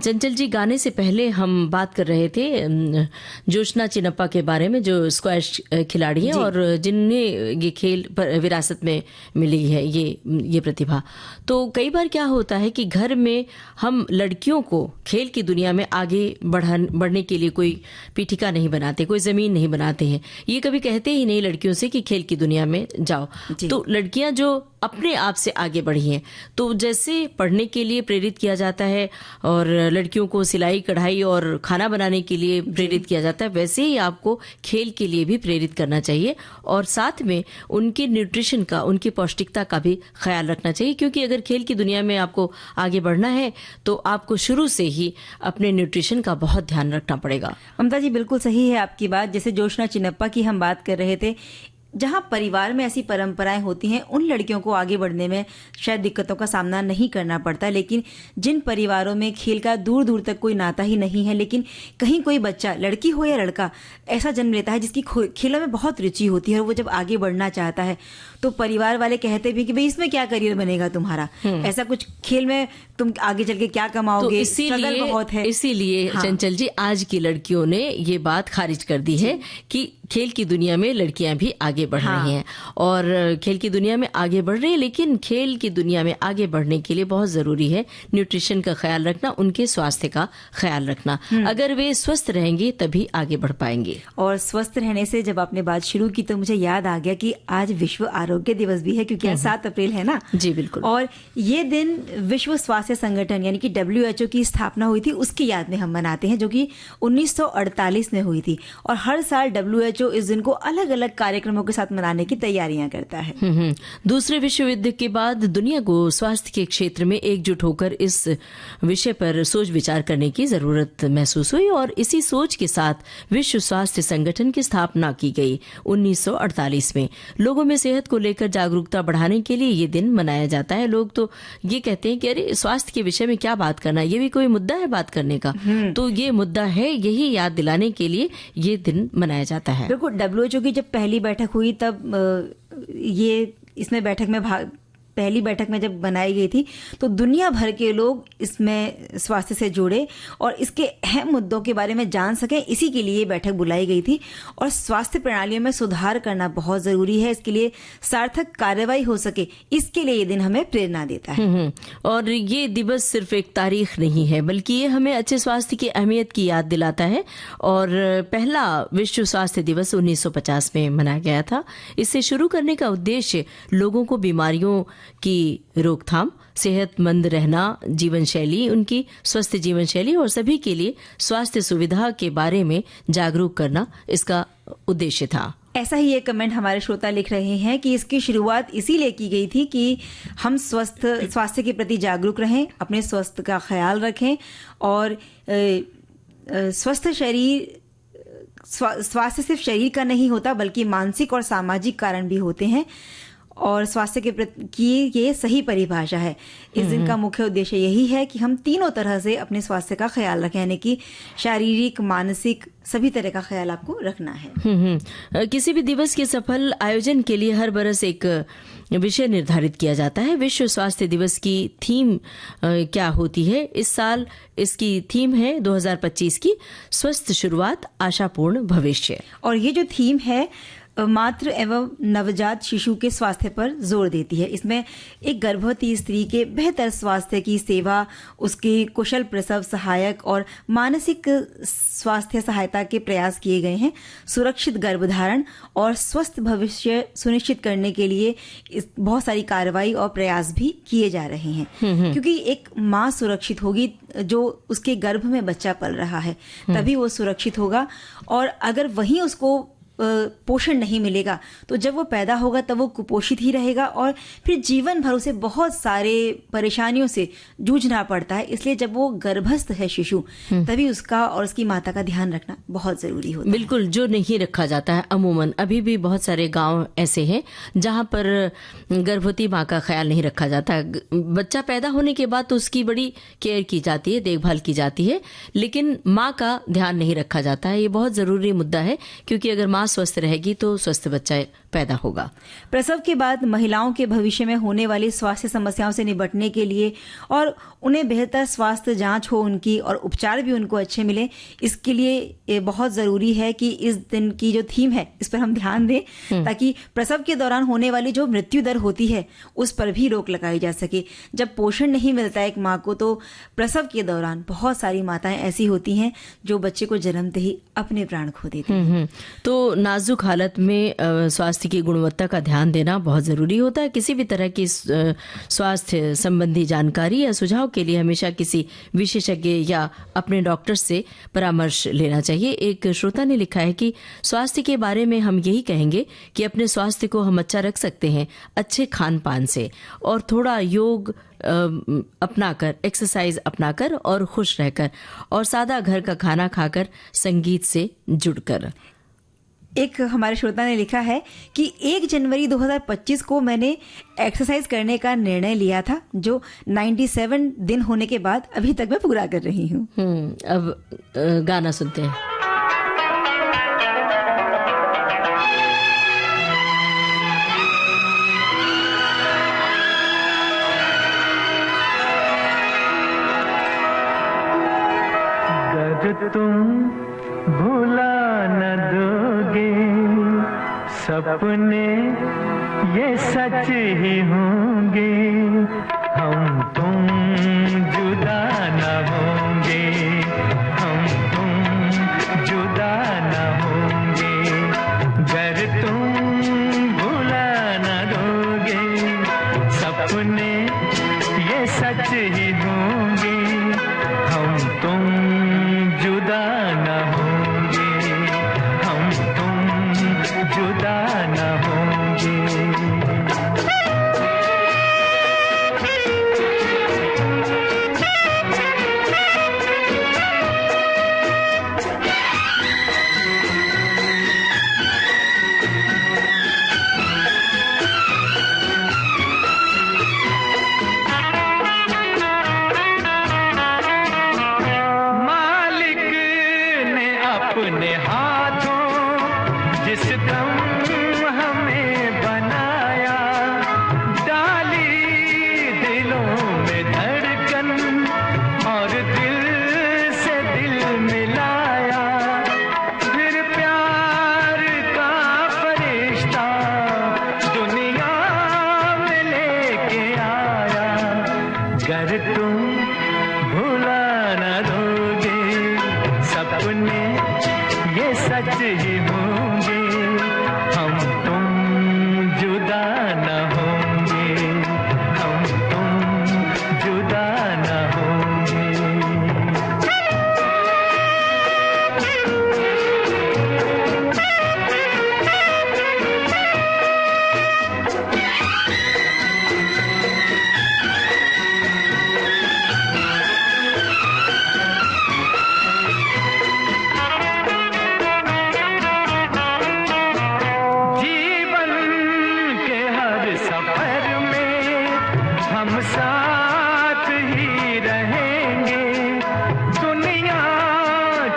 चंचल जी, गाने से पहले हम बात कर रहे थे जोशना चिनप्पा के बारे में, जो स्क्वैश खिलाड़ी हैं और जिन्हें ये खेल पर विरासत में मिली है ये प्रतिभा। तो कई बार क्या होता है कि घर में हम लड़कियों को खेल की दुनिया में आगे बढ़ने के लिए कोई पीठिका नहीं बनाते, कोई जमीन नहीं बनाते हैं। ये कभी कहते ही नहीं लड़कियों से कि खेल की दुनिया में जाओ। तो लड़कियां जो अपने आप से आगे बढ़ी हैं, तो जैसे पढ़ने के लिए प्रेरित किया जाता है और लड़कियों को सिलाई कढ़ाई और खाना बनाने के लिए प्रेरित किया जाता है, वैसे ही आपको खेल के लिए भी प्रेरित करना चाहिए और साथ में उनके न्यूट्रिशन का, उनकी पौष्टिकता का भी ख्याल रखना चाहिए। क्योंकि अगर खेल की दुनिया में आपको आगे बढ़ना है तो आपको शुरू से ही अपने न्यूट्रिशन का बहुत ध्यान रखना पड़ेगा। ममता जी, बिल्कुल सही है आपकी बात। जैसे जोशना चिनप्पा की हम बात कर रहे थे, जहां परिवार में ऐसी परंपराएं होती हैं उन लड़कियों को आगे बढ़ने में शायद दिक्कतों का सामना नहीं करना पड़ता। लेकिन जिन परिवारों में खेल का दूर दूर तक कोई नाता ही नहीं है, लेकिन कहीं कोई बच्चा, लड़की हो या लड़का, ऐसा जन्म लेता है जिसकी खेलों में बहुत रुचि होती है और वो जब आगे बढ़ना चाहता है तो परिवार वाले कहते भी कि भाई इसमें क्या करियर बनेगा तुम्हारा, ऐसा कुछ खेल में तुम आगे चल के क्या कमाओगे, स्ट्रगल बहुत है। इसीलिए चंचल जी, आज की लड़कियों ने ये बात खारिज कर दी है कि खेल की दुनिया में लड़कियां भी आगे बढ़ रही हैं और खेल की दुनिया में आगे बढ़ रही है। लेकिन खेल की दुनिया में आगे बढ़ने के लिए बहुत जरूरी है न्यूट्रिशन का ख्याल रखना, उनके स्वास्थ्य का ख्याल रखना। अगर वे स्वस्थ रहेंगे तभी आगे बढ़ पाएंगे। और स्वस्थ रहने से जब आपने बात शुरू की तो मुझे याद आ गया कि आज विश्व आरोग्य दिवस भी है, क्योंकि आज 7 अप्रैल है ना। जी बिल्कुल। और ये दिन विश्व स्वास्थ्य संगठन यानी कि WHO की स्थापना हुई थी, उसकी याद में हम मनाते हैं, जो कि 1948 में हुई थी। और हर साल WHO इस दिन को अलग अलग कार्यक्रमों के साथ मनाने की तैयारियां करता है। दूसरे विश्व युद्ध के बाद दुनिया को स्वास्थ्य के क्षेत्र में एकजुट होकर इस विषय पर सोच विचार करने की जरूरत महसूस हुई और इसी सोच के साथ विश्व स्वास्थ्य संगठन की स्थापना की गई 1948 में। लोगों में सेहत को लेकर जागरूकता बढ़ाने के लिए ये दिन मनाया जाता है। लोग तो ये कहते हैं कि अरे स्वास्थ्य के विषय में क्या बात करना, ये भी कोई मुद्दा है बात करने का। तो ये मुद्दा है, यही याद दिलाने के लिए ये दिन मनाया जाता है। बिल्कुल। WHO की जब पहली बैठक हुई तब पहली बैठक में जब बनाई गई थी तो दुनिया भर के लोग इसमें स्वास्थ्य से जुड़े और इसके अहम मुद्दों के बारे में जान सकें, इसी के लिए बैठक बुलाई गई थी। और स्वास्थ्य प्रणालियों में सुधार करना बहुत जरूरी है, इसके लिए सार्थक कार्रवाई हो सके, इसके लिए ये दिन हमें प्रेरणा देता है। और ये दिवस सिर्फ एक तारीख नहीं है, बल्कि ये हमें अच्छे स्वास्थ्य की अहमियत की याद दिलाता है। और पहला विश्व स्वास्थ्य दिवस 1950 में मनाया गया था। इसे शुरू करने का उद्देश्य लोगों को बीमारियों की रोकथाम, सेहतमंद रहना, जीवन शैली, उनकी स्वस्थ जीवन शैली और सभी के लिए स्वास्थ्य सुविधा के बारे में जागरूक करना इसका उद्देश्य था। ऐसा ही एक कमेंट हमारे श्रोता लिख रहे हैं कि इसकी शुरुआत इसीलिए की गई थी कि हम स्वास्थ्य के प्रति जागरूक रहें, अपने स्वास्थ्य का ख्याल रखें और स्वस्थ शरीर, स्वास्थ्य सिर्फ शरीर का नहीं होता बल्कि मानसिक और सामाजिक कारण भी होते हैं। और स्वास्थ्य के प्रति की ये सही परिभाषा है। इस दिन का मुख्य उद्देश्य यही है कि हम तीनों तरह से अपने स्वास्थ्य का ख्याल रखें, यानी कि शारीरिक, मानसिक, सभी तरह का ख्याल आपको रखना है। किसी भी दिवस के सफल आयोजन के लिए हर बरस एक विषय निर्धारित किया जाता है। विश्व स्वास्थ्य दिवस की थीम क्या होती है? इस साल इसकी थीम है 2025 की स्वस्थ शुरुआत, आशापूर्ण भविष्य। और ये जो थीम है मातृ एवं नवजात शिशु के स्वास्थ्य पर जोर देती है। इसमें एक गर्भवती स्त्री के बेहतर स्वास्थ्य की सेवा, उसकी कुशल प्रसव सहायक और मानसिक स्वास्थ्य सहायता के प्रयास किए गए हैं। सुरक्षित गर्भधारण और स्वस्थ भविष्य सुनिश्चित करने के लिए बहुत सारी कार्रवाई और प्रयास भी किए जा रहे हैं। क्योंकि एक माँ सुरक्षित होगी जो उसके गर्भ में बच्चा पल रहा है, तभी वो सुरक्षित होगा। और अगर वहीं उसको पोषण नहीं मिलेगा तो जब वो पैदा होगा तब वो कुपोषित ही रहेगा और फिर जीवन भर उसे बहुत सारे परेशानियों से जूझना पड़ता है। इसलिए जब वो गर्भस्थ है शिशु, तभी उसका और उसकी माता का ध्यान रखना बहुत जरूरी होता है। बिल्कुल, जो नहीं रखा जाता है अमूमन। अभी भी बहुत सारे गांव ऐसे हैं जहां पर गर्भवती माँ का ख्याल नहीं रखा जाता। बच्चा पैदा होने के बाद तो उसकी बड़ी केयर की जाती है, देखभाल की जाती है, लेकिन माँ का ध्यान नहीं रखा जाता है। ये बहुत जरूरी मुद्दा है, क्योंकि अगर माँ माँ स्वस्थ रहेगी तो स्वस्थ बच्चा पैदा होगा। प्रसव के बाद महिलाओं के भविष्य में होने वाली स्वास्थ्य समस्याओं से निपटने के लिए और उन्हें बेहतर स्वास्थ्य जांच हो उनकी और उपचार भी उनको अच्छे मिले, इसके लिए ये बहुत ज़रूरी है कि इस दिन की जो थीम है इस पर हम ध्यान दें, ताकि प्रसव के दौरान होने वाली जो मृत्यु दर होती है उस पर भी रोक लगाई जा सके। जब पोषण नहीं मिलता है एक माँ को तो प्रसव के दौरान बहुत सारी माताएं ऐसी होती हैं जो बच्चे को जन्मते ही अपने प्राण खो देती हैं। तो नाजुक हालत में स्वास्थ्य की गुणवत्ता का ध्यान देना बहुत ज़रूरी होता है। किसी भी तरह की स्वास्थ्य संबंधी जानकारी या सुझाव के लिए हमेशा किसी विशेषज्ञ या अपने डॉक्टर से परामर्श लेना चाहिए। एक श्रोता ने लिखा है कि स्वास्थ्य के बारे में हम यही कहेंगे कि अपने स्वास्थ्य को हम अच्छा रख सकते हैं अच्छे खान पान से और थोड़ा योग अपनाकर, एक्सरसाइज अपनाकर और खुश रहकर और सादा घर का खाना खाकर, संगीत से जुड़कर। एक हमारे श्रोता ने लिखा है कि 1 जनवरी 2025 को मैंने एक्सरसाइज करने का निर्णय लिया था, जो 97 दिन होने के बाद अभी तक मैं पूरा कर रही हूँ। अब गाना सुनते हैं। अगर तुम भुला न दोगे सपने ये सच ही होंगे, हम तुम जुदा न होंगे, हम तुम जुदा न होंगे। अगर तुम भुला न दोगे सपने ये सच ही होंगे, हम तुम जुदा न होंगे, हम तुम जुदा न होंगे। अपने हाथों जिस दम हमें बनाया, डाली दिलों में धड़कन और दिल से दिल मिलाया, फिर प्यार का फरिश्ता दुनिया में लेके आया। अगर तुम भुला न दोगे सपने ये सच ही होंगे, हम तुम जुदा न होंगे, हम तुम जुदा न होंगे। हम साथ ही रहेंगे, दुनिया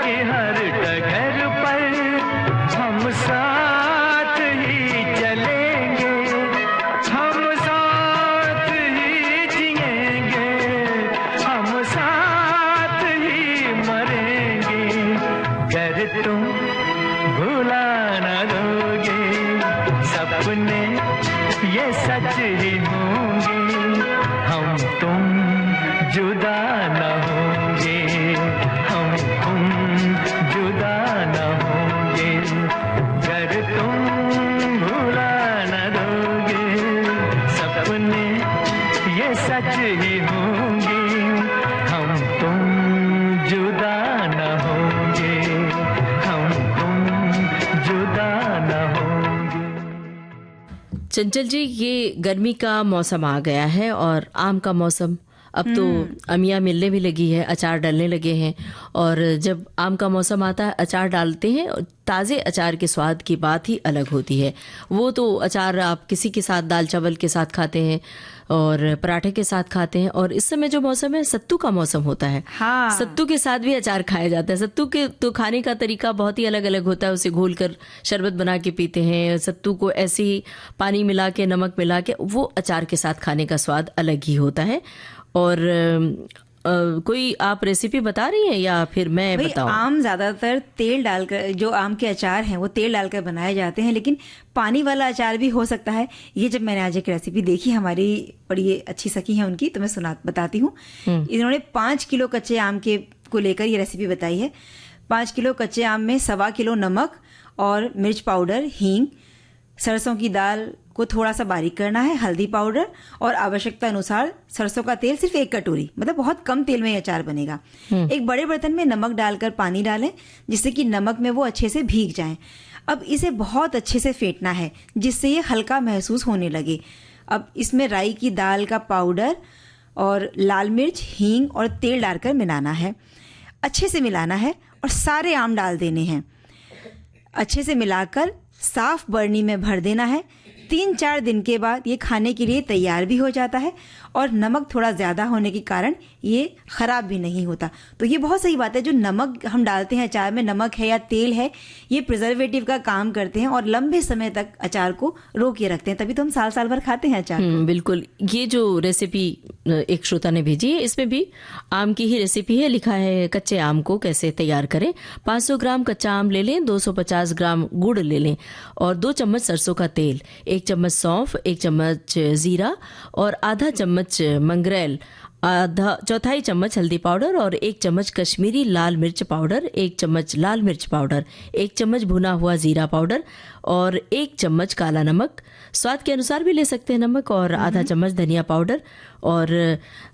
के हर डगर पर हम साथ ही चलेंगे, हम साथ ही जिएंगे, हम साथ ही मरेंगे। अगर तुम भुला न दोगे सपने ये सच ही होंगे, हम तुम जुदा न होंगे, हम तुम जुदा न होंगे। अगर तुम भुला न दोगे सपने ये सच ही होंगे, हम तुम जुदा न होंगे, हम तुम जुदा न होंगे। चंचल जी, ये गर्मी का मौसम आ गया है और आम का मौसम, अब तो अमियाँ मिलने भी लगी है, अचार डलने लगे हैं। और जब आम का मौसम आता है अचार डालते हैं, ताज़े अचार के स्वाद की बात ही अलग होती है। वो तो अचार आप किसी के साथ, दाल चावल के साथ खाते हैं, और पराठे के साथ खाते हैं। और इस समय जो मौसम है सत्तू का मौसम होता है। हाँ। सत्तू के साथ भी अचार खाया जाता है। सत्तू के तो खाने का तरीका बहुत ही अलग अलग होता है। उसे घोलकर शरबत बना के पीते हैं, सत्तू को ऐसे ही पानी मिला के नमक मिला के, वो अचार के साथ खाने का स्वाद अलग ही होता है। और कोई आप रेसिपी बता रही हैं या फिर मैं भाई, बताऊं? आम ज्यादातर तेल डालकर, जो आम के अचार हैं वो तेल डालकर बनाए जाते हैं, लेकिन पानी वाला अचार भी हो सकता है। ये जब मैंने आज एक रेसिपी देखी, हमारी बड़ी अच्छी सखी है उनकी, तो मैं बताती हूँ। इन्होंने 5 किलो कच्चे आम के को लेकर ये रेसिपी बताई है। 5 किलो कच्चे आम में 1.25 किलो नमक और मिर्च पाउडर, हींग, सरसों की दाल को थोड़ा सा बारीक करना है, हल्दी पाउडर और आवश्यकता अनुसार सरसों का तेल, सिर्फ 1 कटोरी, मतलब बहुत कम तेल में ये अचार बनेगा। एक बड़े बर्तन में नमक डालकर पानी डालें, जिससे कि नमक में वो अच्छे से भीग जाएं। अब इसे बहुत अच्छे से फेंटना है, जिससे ये हल्का महसूस होने लगे। अब इसमें राई की दाल का पाउडर और लाल मिर्च, हींग और तेल डालकर मिलाना है। अच्छे से मिलाना है और सारे आम डाल देने हैं। अच्छे से मिलाकर साफ बर्नी में भर देना है। 3-4 दिन के बाद ये खाने के लिए तैयार भी हो जाता है और नमक थोड़ा ज़्यादा होने के कारण ये ख़राब भी नहीं होता। तो ये बहुत सही बात है, जो नमक हम डालते हैं अचार में, नमक है या तेल है, ये प्रिजर्वेटिव का काम करते हैं और लंबे समय तक अचार को रोक के रखते हैं। तभी तो हम साल साल भर खाते हैं अचार। बिल्कुल। ये जो रेसिपी एक श्रोता ने भेजी है, इसमें भी आम की ही रेसिपी है। लिखा है कच्चे आम को कैसे तैयार करें। 500 ग्राम कच्चा आम ले लें, 250 ग्राम गुड़ ले लें और 2 चम्मच सरसों का तेल, 1 चम्मच सौंफ, 1 चम्मच जीरा और आधा चम्मच मंगरेल, आधा चौथाई चम्मच हल्दी पाउडर और 1 चम्मच कश्मीरी लाल मिर्च पाउडर, 1 चम्मच लाल मिर्च पाउडर, 1 चम्मच भुना हुआ जीरा पाउडर और 1 चम्मच काला नमक, स्वाद के अनुसार भी ले सकते हैं नमक, और आधा चम्मच धनिया पाउडर और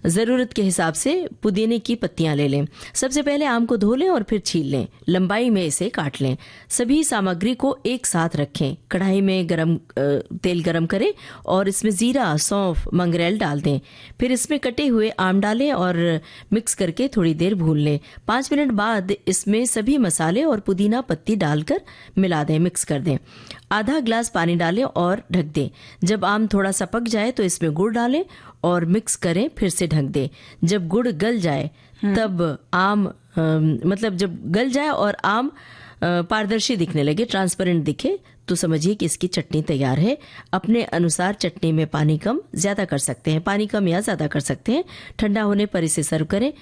ज़रूरत के हिसाब से पुदीने की पत्तियां ले लें। सबसे पहले आम को धो लें और फिर छील लें, लंबाई में इसे काट लें। सभी सामग्री को एक साथ रखें। कढ़ाई में तेल गरम करें और इसमें जीरा, सौंफ, मंगरेल डाल दें। फिर इसमें कटे हुए आम डालें और मिक्स करके थोड़ी देर भून लें। 5 मिनट बाद इसमें सभी मसाले और पुदीना पत्ती डालकर मिला दें, मिक्स कर दें। आधा ग्लास पानी डालें और ढक दें। जब आम थोड़ा सा पक जाए तो इसमें गुड़ डालें और मिक्स करें, फिर से ढक दें। जब गुड़ गल जाए तब आम जब गल जाए और आम पारदर्शी दिखने लगे, ट्रांसपेरेंट दिखे, तो समझिए कि इसकी चटनी तैयार है। अपने अनुसार चटनी में पानी कम ज्यादा कर सकते हैं, पानी कम या ज्यादा कर सकते हैं। ठंडा होने पर इसे सर्व करें।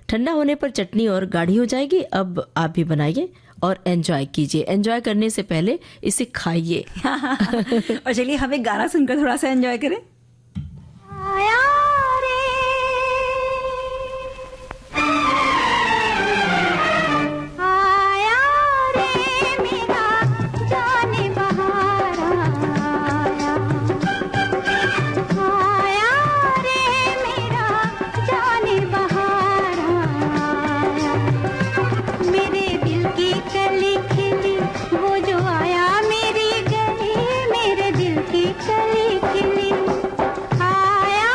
ठंडा होने पर चटनी और गाढ़ी हो जाएगी। अब आप भी बनाइए और एंजॉय कीजिए। एंजॉय करने से पहले इसे खाइए। और चलिए हम एक गाना सुनकर थोड़ा सा एंजॉय करें। आया रे मेरा जाने बहारा, आया रे मेरा जाने बहारा, मेरे दिल की कली खिली, वो जो आया मेरी गली, मेरे दिल की कली खिली, आया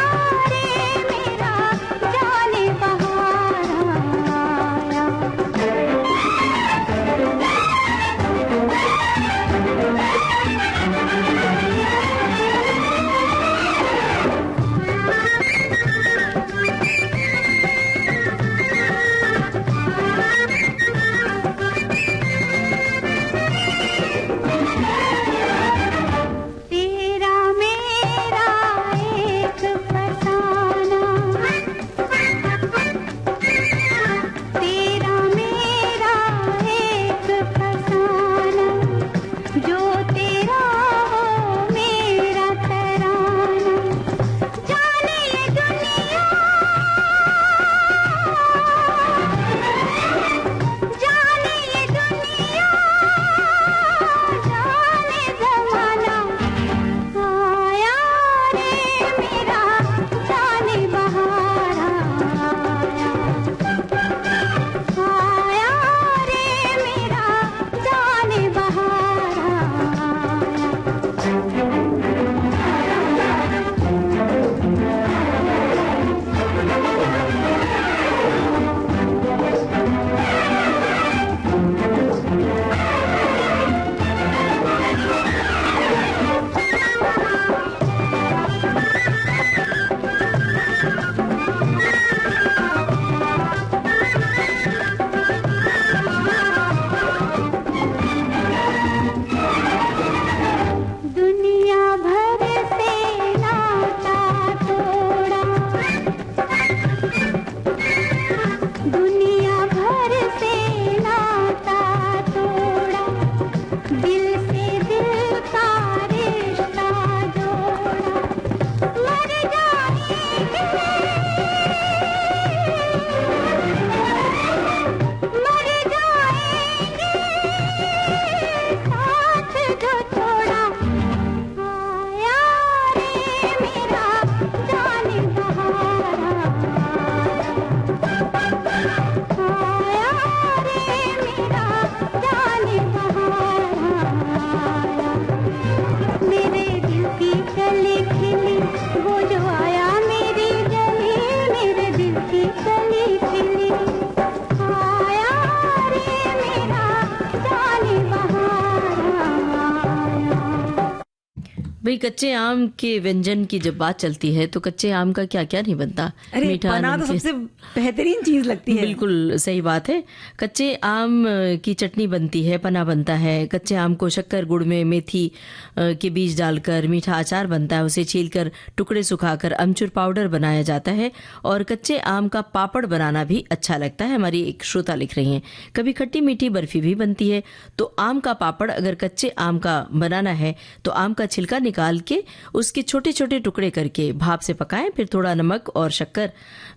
भाई कच्चे आम के व्यंजन की जब बात चलती है तो कच्चे आम का क्या क्या नहीं बनता। अरे मीठा, पना तो नमकीन। सबसे बेहतरीन चीज लगती है। बिल्कुल सही बात है। कच्चे आम की चटनी बनती है, पना बनता है। कच्चे आम को शक्कर गुड़ में मेथी के बीज डालकर मीठा अचार बनता है, उसे छीलकर टुकड़े सुखाकर अमचूर पाउडर बनाया जाता है। और कच्चे आम का पापड़ बनाना भी अच्छा लगता है। हमारी एक श्रोता लिख रही हैं, कभी खट्टी मीठी बर्फी भी बनती है। तो आम का पापड़ अगर कच्चे आम का बनाना है तो आम का छिलका निकाल के उसके छोटे छोटे टुकड़े करके भाप से पकाएं, फिर थोड़ा नमक और शक्कर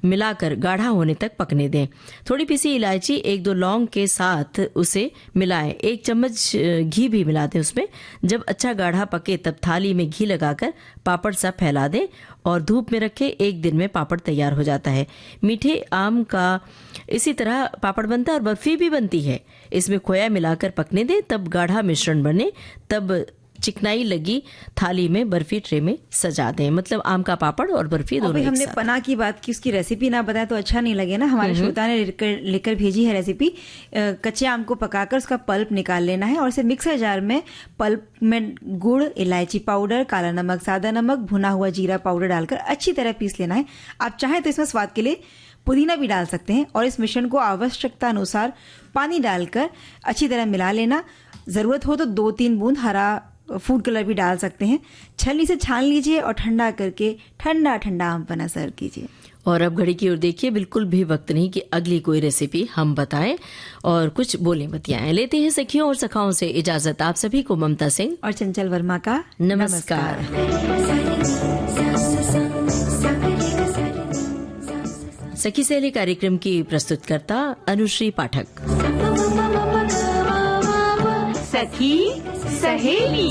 मिलाकर गाढ़ा होने तक पकने दें। थोड़ी पीसी इलायची, 1-2 लौंग के साथ उसे मिलाएं, 1 चम्मच घी भी मिला दें उसमें। जब अच्छा गाढ़ा पके तब थाली में घी लगाकर पापड़ सा फैला दें और धूप में रखें। 1 दिन में पापड़ तैयार हो जाता है। मीठे आम का इसी तरह पापड़ बनता है और बर्फी भी बनती है। इसमें खोया मिलाकर पकने दें, तब गाढ़ा मिश्रण बने, तब चिकनाई लगी थाली में बर्फी ट्रे में सजा दें। मतलब आम का पापड़ और बर्फी दोनों एक हमने साथ। पना की बात की, उसकी रेसिपी ना बताए तो अच्छा नहीं लगे ना। हमारे श्रोता ने लेकर भेजी है रेसिपी। कच्चे आम को पकाकर उसका पल्प निकाल लेना है और इसे मिक्सर जार में पल्प में गुड़, इलायची पाउडर, काला नमक, सादा नमक, भुना हुआ जीरा पाउडर डालकर अच्छी तरह पीस लेना है। आप चाहें तो इसमें स्वाद के लिए पुदीना भी डाल सकते हैं और इस मिश्रण को आवश्यकता अनुसार पानी डालकर अच्छी तरह मिला लेना। जरूरत हो तो 2-3 बूंद हरा फूड कलर भी डाल सकते हैं। छलनी से छान लीजिए और ठंडा करके ठंडा ठंडा आम पन्ना सर्व कीजिए। और अब घड़ी की ओर देखिए, बिल्कुल भी वक्त नहीं कि अगली कोई रेसिपी हम बताएं और कुछ बोलें बतियाएं। लेते हैं सखियों और सखाओं से इजाजत। आप सभी को ममता सिंह और चंचल वर्मा का नमस्कार। सखी सहेली कार्यक्रम की प्रस्तुतकर्ता अनुश्री पाठक। सखी सहेली।